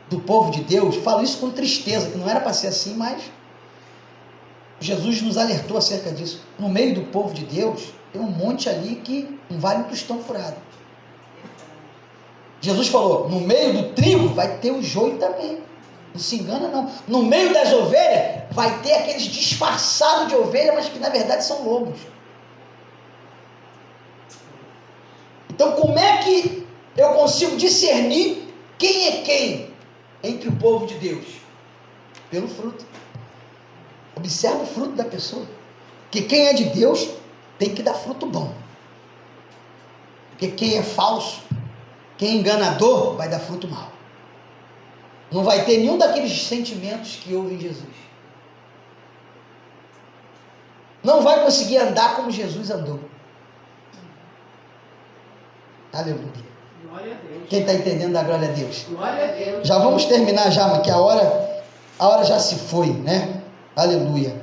Speaker 1: do povo de Deus. Falo isso com tristeza, que não era para ser assim, mas Jesus nos alertou acerca disso. No meio do povo de Deus, tem um monte ali que não vale um tostão furado. Jesus falou, no meio do trigo vai ter o joio também. Não se engana não. No meio das ovelhas vai ter aqueles disfarçados de ovelha, mas que na verdade são lobos. Então como é que eu consigo discernir quem é quem entre o povo de Deus? Pelo fruto. Observa o fruto da pessoa. Porque quem é de Deus tem que dar fruto bom. Porque quem é falso, quem é enganador, vai dar fruto mau. Não vai ter nenhum daqueles sentimentos que houve em Jesus. Não vai conseguir andar como Jesus andou. Aleluia.
Speaker 2: Glória a Deus.
Speaker 1: Quem está entendendo da glória a Deus?
Speaker 2: Glória a Deus.
Speaker 1: Já vamos terminar já, mas que a hora já se foi, né? Aleluia.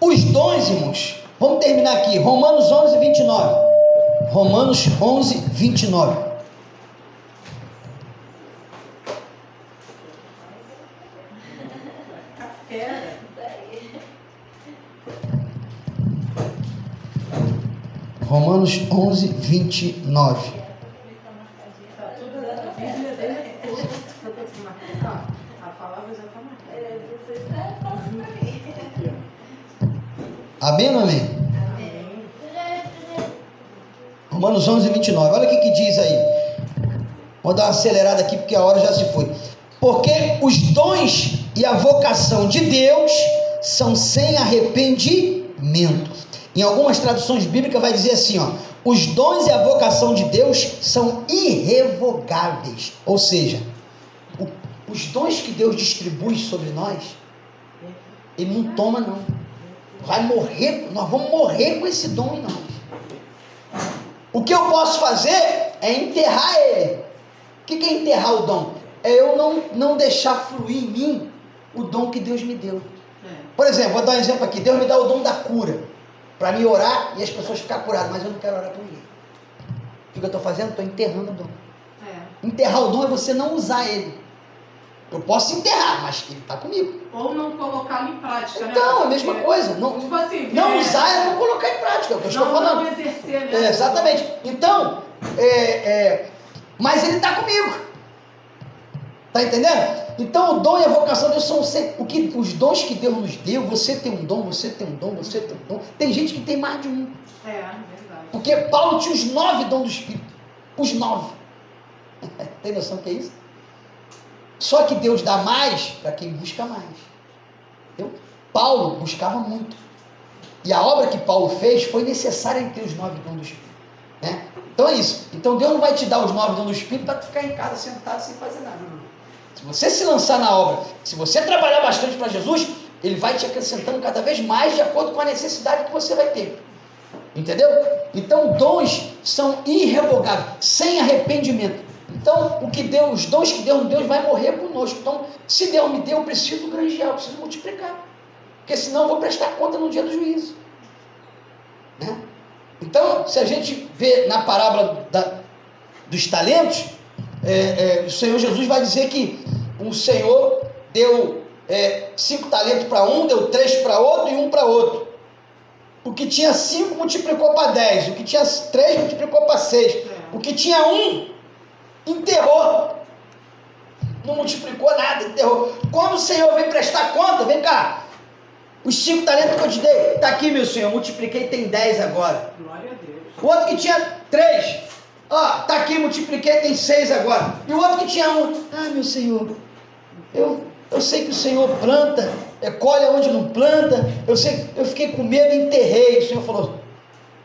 Speaker 1: Os dons, irmãos, vamos terminar aqui, Romanos 11, 29. Romanos 11, 29. Romanos 11, 29.
Speaker 2: A palavra já está marcada.
Speaker 1: Amém ou amém?
Speaker 2: Amém.
Speaker 1: Romanos 11, 29. Olha o que diz aí. Vou dar uma acelerada aqui porque a hora já se foi. Porque os dons e a vocação de Deus são sem arrependimento. Em algumas traduções bíblicas vai dizer assim, ó, os dons e a vocação de Deus são irrevogáveis. Ou seja, os dons que Deus distribui sobre nós, Ele não toma não. Vai morrer, nós vamos morrer com esse dom em nós. O que eu posso fazer é enterrar ele. O que é enterrar o dom? É eu não deixar fluir em mim o dom que Deus me deu. Por exemplo, vou dar um exemplo aqui. Deus me dá o dom da cura, para me orar e as pessoas ficarem curadas, mas eu não quero orar por ninguém. O que eu estou fazendo? Estou enterrando o dom. Enterrar o dom é você não usar ele. Eu posso enterrar, mas ele está comigo.
Speaker 2: Ou não colocá-lo em prática,
Speaker 1: então,
Speaker 2: né?
Speaker 1: a mesma coisa. Não,
Speaker 2: tipo assim,
Speaker 1: não usar é não colocar em prática, é o que eu estou falando.
Speaker 2: Não exercer, né?
Speaker 1: Exatamente. Então, mas ele está comigo. Está entendendo? Então, o dom e a vocação de Deus são os dons que Deus nos deu. Você tem um dom, você tem um dom, você tem um dom. Tem gente que tem mais de um.
Speaker 2: Verdade.
Speaker 1: Porque Paulo tinha os 9 dons do Espírito. Os 9. Tem noção do que é isso? Só que Deus dá mais para quem busca mais. Entendeu? Paulo buscava muito. E a obra que Paulo fez foi necessária em ter os 9 dons do Espírito. Né? Então é isso. Então Deus não vai te dar os 9 dons do Espírito para ficar em casa sentado sem fazer nada. Se você se lançar na obra, se você trabalhar bastante para Jesus, Ele vai te acrescentando cada vez mais de acordo com a necessidade que você vai ter. Entendeu? Então dons são irrevogáveis, sem arrependimento. Então, os dons que Deus me deu, vai morrer conosco. Então, se Deus me deu, eu preciso granjear, eu preciso multiplicar. Porque senão eu vou prestar conta no dia do juízo. Né? Então, se a gente vê na parábola dos talentos, o Senhor Jesus vai dizer que o Senhor deu 5 talentos para um, deu 3 para outro e 1 para outro. O que tinha 5 multiplicou para 10, o que tinha 3 multiplicou para 6, o que tinha 1 enterrou, não multiplicou nada, enterrou. Quando o Senhor vem prestar conta, vem cá, os 5 talentos que eu te dei, está aqui, meu Senhor, multipliquei, tem 10 agora.
Speaker 2: Glória a Deus.
Speaker 1: O outro que tinha 3, está aqui, multipliquei, tem 6 agora. E o outro que tinha 1, meu Senhor, eu sei que o Senhor planta, colhe onde não planta, eu fiquei com medo e enterrei. O Senhor falou,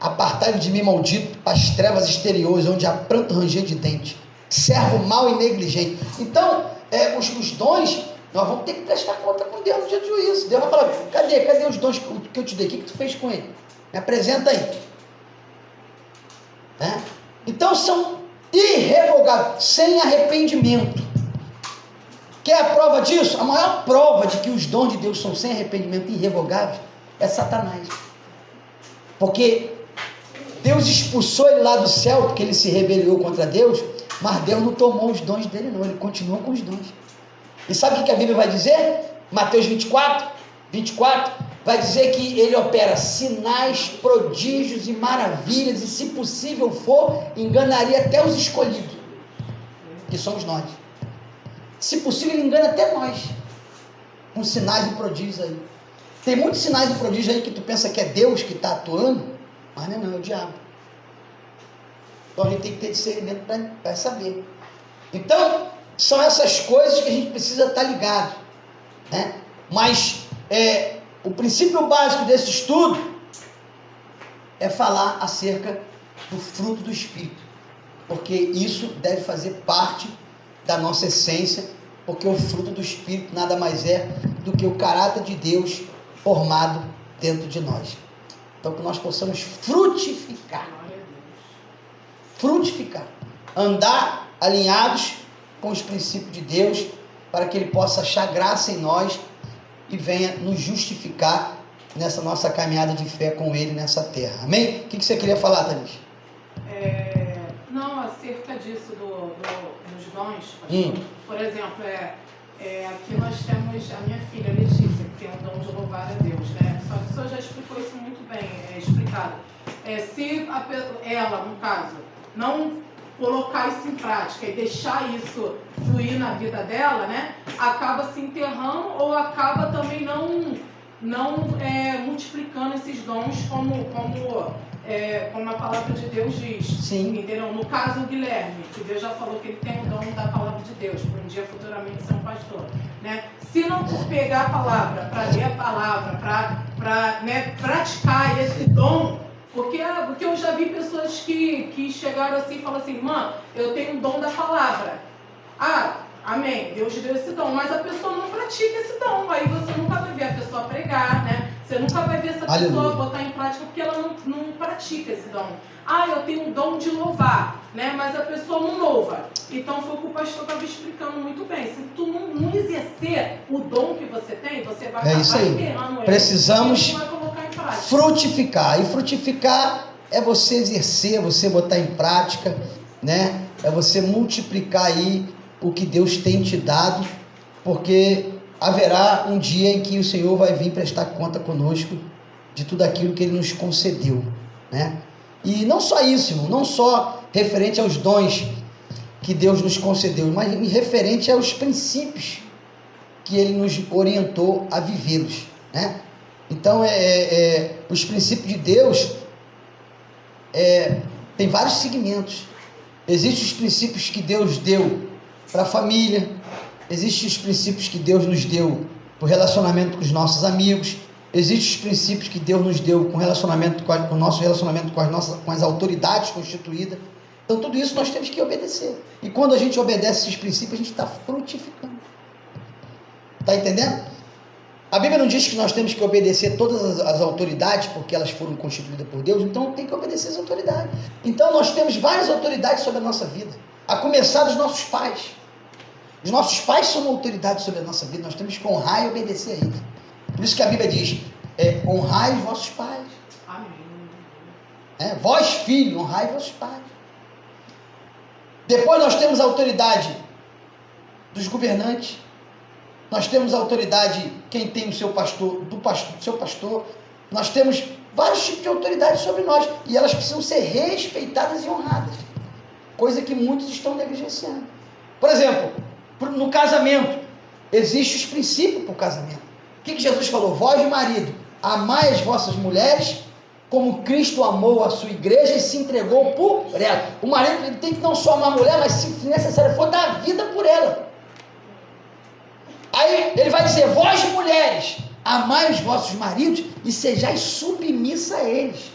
Speaker 1: apartai-vos de mim, maldito, para as trevas exteriores, onde há pranto, ranger de dente, servo mau e negligente. Então, os dons, nós vamos ter que prestar conta com Deus no dia do juízo. Deus vai falar, cadê os dons que eu te dei? O que tu fez com ele? Me apresenta aí. Né? Então, são irrevogáveis, sem arrependimento. Quer a prova disso? A maior prova de que os dons de Deus são sem arrependimento e irrevogáveis é Satanás. Porque Deus expulsou ele lá do céu, porque ele se rebelou contra Deus, mas Deus não tomou os dons dele não, ele continua com os dons. E sabe o que a Bíblia vai dizer? Mateus 24, vai dizer que ele opera sinais, prodígios e maravilhas, e se possível for, enganaria até os escolhidos, que somos nós. Se possível, ele engana até nós, com sinais e prodígios aí. Tem muitos sinais e prodígios aí que tu pensa que é Deus que está atuando, mas não, é o diabo. Então a gente tem que ter discernimento para saber. Então, são essas coisas que a gente precisa estar ligado. Né? Mas o princípio básico desse estudo é falar acerca do fruto do Espírito. Porque isso deve fazer parte da nossa essência, porque o fruto do Espírito nada mais é do que o caráter de Deus formado dentro de nós. Então que nós possamos frutificar, andar alinhados com os princípios de Deus, para que Ele possa achar graça em nós e venha nos justificar nessa nossa caminhada de fé com Ele nessa terra. Amém? O que você queria falar, Thaís?
Speaker 2: Não, acerca disso dos dons, por exemplo, aqui nós temos a minha filha Letícia, que tem o dom de louvar a Deus, né? Só que o senhor já explicou isso muito bem, explicado. Se ela, no caso, não colocar isso em prática e deixar isso fluir na vida dela, né? Acaba se enterrando ou acaba também não multiplicando esses dons como como a palavra de Deus diz.
Speaker 1: Sim.
Speaker 2: Entendeu? No caso, o Guilherme, que Deus já falou que ele tem o dom da palavra de Deus, para um dia futuramente ser um pastor. Né? Se não for pegar a palavra, para ler a palavra, para praticar esse dom, porque eu já vi pessoas que chegaram assim e falaram assim, mano, eu tenho o dom da palavra. Amém, Deus deu esse dom, mas a pessoa não pratica esse dom, aí você nunca vai ver a pessoa pregar, né? Você nunca vai ver essa pessoa botar em prática porque ela não pratica esse dom. Eu tenho o dom de louvar, né? Mas a pessoa não louva. Então foi o que o pastor estava explicando muito bem. Se tu não exercer o dom que você tem, você vai acabar enterrando ele.
Speaker 1: Precisamos
Speaker 2: vai colocar em prática.
Speaker 1: Frutificar. E frutificar é você exercer, você botar em prática, né? É você multiplicar aí o que Deus tem te dado, porque haverá um dia em que o Senhor vai vir prestar conta conosco de tudo aquilo que Ele nos concedeu, né? E não só isso, irmão, não só referente aos dons que Deus nos concedeu, mas referente aos princípios que Ele nos orientou a vivê-los, né? Então, os princípios de Deus tem vários segmentos. Existem os princípios que Deus deu para a família, existem os princípios que Deus nos deu para o relacionamento com os nossos amigos, existem os princípios que Deus nos deu com o nosso relacionamento com as autoridades constituídas. Então tudo isso nós temos que obedecer. E quando a gente obedece esses princípios, a gente está frutificando. Está entendendo? A Bíblia não diz que nós temos que obedecer todas as autoridades porque elas foram constituídas por Deus, então tem que obedecer as autoridades. Então nós temos várias autoridades sobre a nossa vida, a começar dos nossos pais. Os nossos pais são autoridade sobre a nossa vida, nós temos que honrar e obedecer a eles. Por isso que a Bíblia diz, honrai os vossos pais. Amém. Vós, filhos, honrai os vossos pais. Depois nós temos a autoridade dos governantes, nós temos a autoridade, quem tem o seu pastor, do seu pastor, nós temos vários tipos de autoridade sobre nós, e elas precisam ser respeitadas e honradas, coisa que muitos estão negligenciando. Por exemplo, no casamento, existem os princípios para o casamento. O que Jesus falou? Vós, marido, amai as vossas mulheres, como Cristo amou a sua igreja e se entregou por ela. O marido ele tem que não só amar a mulher, mas se necessário for, dar a vida por ela. Aí ele vai dizer, vós, mulheres, amai os vossos maridos e sejais submissa a eles.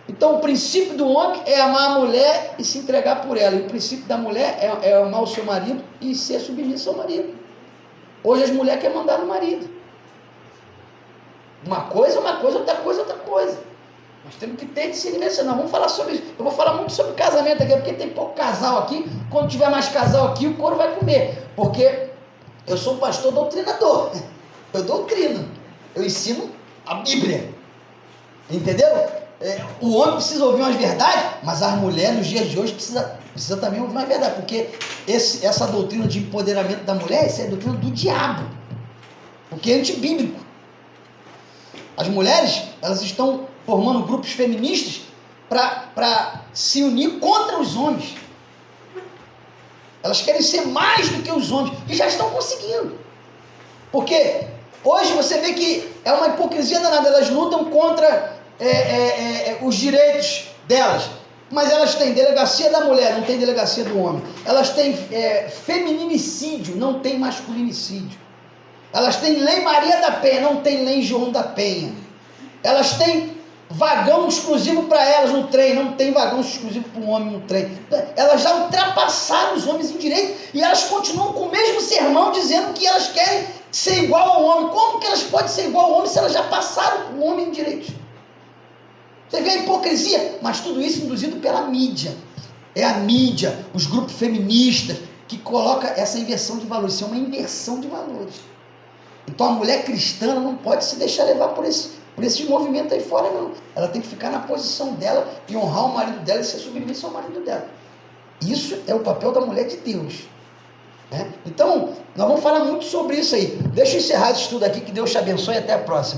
Speaker 1: Então o princípio do homem é amar a mulher e se entregar por ela, e o princípio da mulher é amar o seu marido e ser submissa ao marido. Hoje as mulheres querem mandar no marido. Uma coisa, outra coisa. Nós temos que ter discernimento. Não, vamos falar sobre isso. Eu vou falar muito sobre casamento aqui, porque tem pouco casal aqui. Quando tiver mais casal aqui, o couro vai comer. Porque eu sou um pastor doutrinador. Eu doutrino. Eu ensino a Bíblia. Entendeu? O homem precisa ouvir umas verdades, mas as mulheres nos dias de hoje precisa também ouvir uma verdade, porque essa doutrina de empoderamento da mulher, essa é a doutrina do diabo, porque é antibíblico. As mulheres, elas estão formando grupos feministas para se unir contra os homens. Elas querem ser mais do que os homens, e já estão conseguindo, porque hoje você vê que é uma hipocrisia danada. Elas lutam contra os direitos delas, mas elas têm delegacia da mulher, não tem delegacia do homem. Elas têm feminicídio, não tem masculinicídio. Elas têm lei Maria da Penha, não tem lei João da Penha. Elas têm vagão exclusivo para elas no trem, não tem vagão exclusivo para o homem no trem. Elas já ultrapassaram os homens em direito e elas continuam com o mesmo sermão dizendo que elas querem ser igual ao homem. Como que elas podem ser igual ao homem se elas já passaram o homem em direitos? Você vê a hipocrisia, mas tudo isso induzido pela mídia. É a mídia, os grupos feministas, que coloca essa inversão de valores. Isso é uma inversão de valores. Então a mulher cristã não pode se deixar levar por esse movimento aí fora, não. Ela tem que ficar na posição dela e honrar o marido dela e ser submissa ao marido dela. Isso é o papel da mulher de Deus. Então, nós vamos falar muito sobre isso aí. Deixa eu encerrar esse estudo aqui, que Deus te abençoe e até a próxima.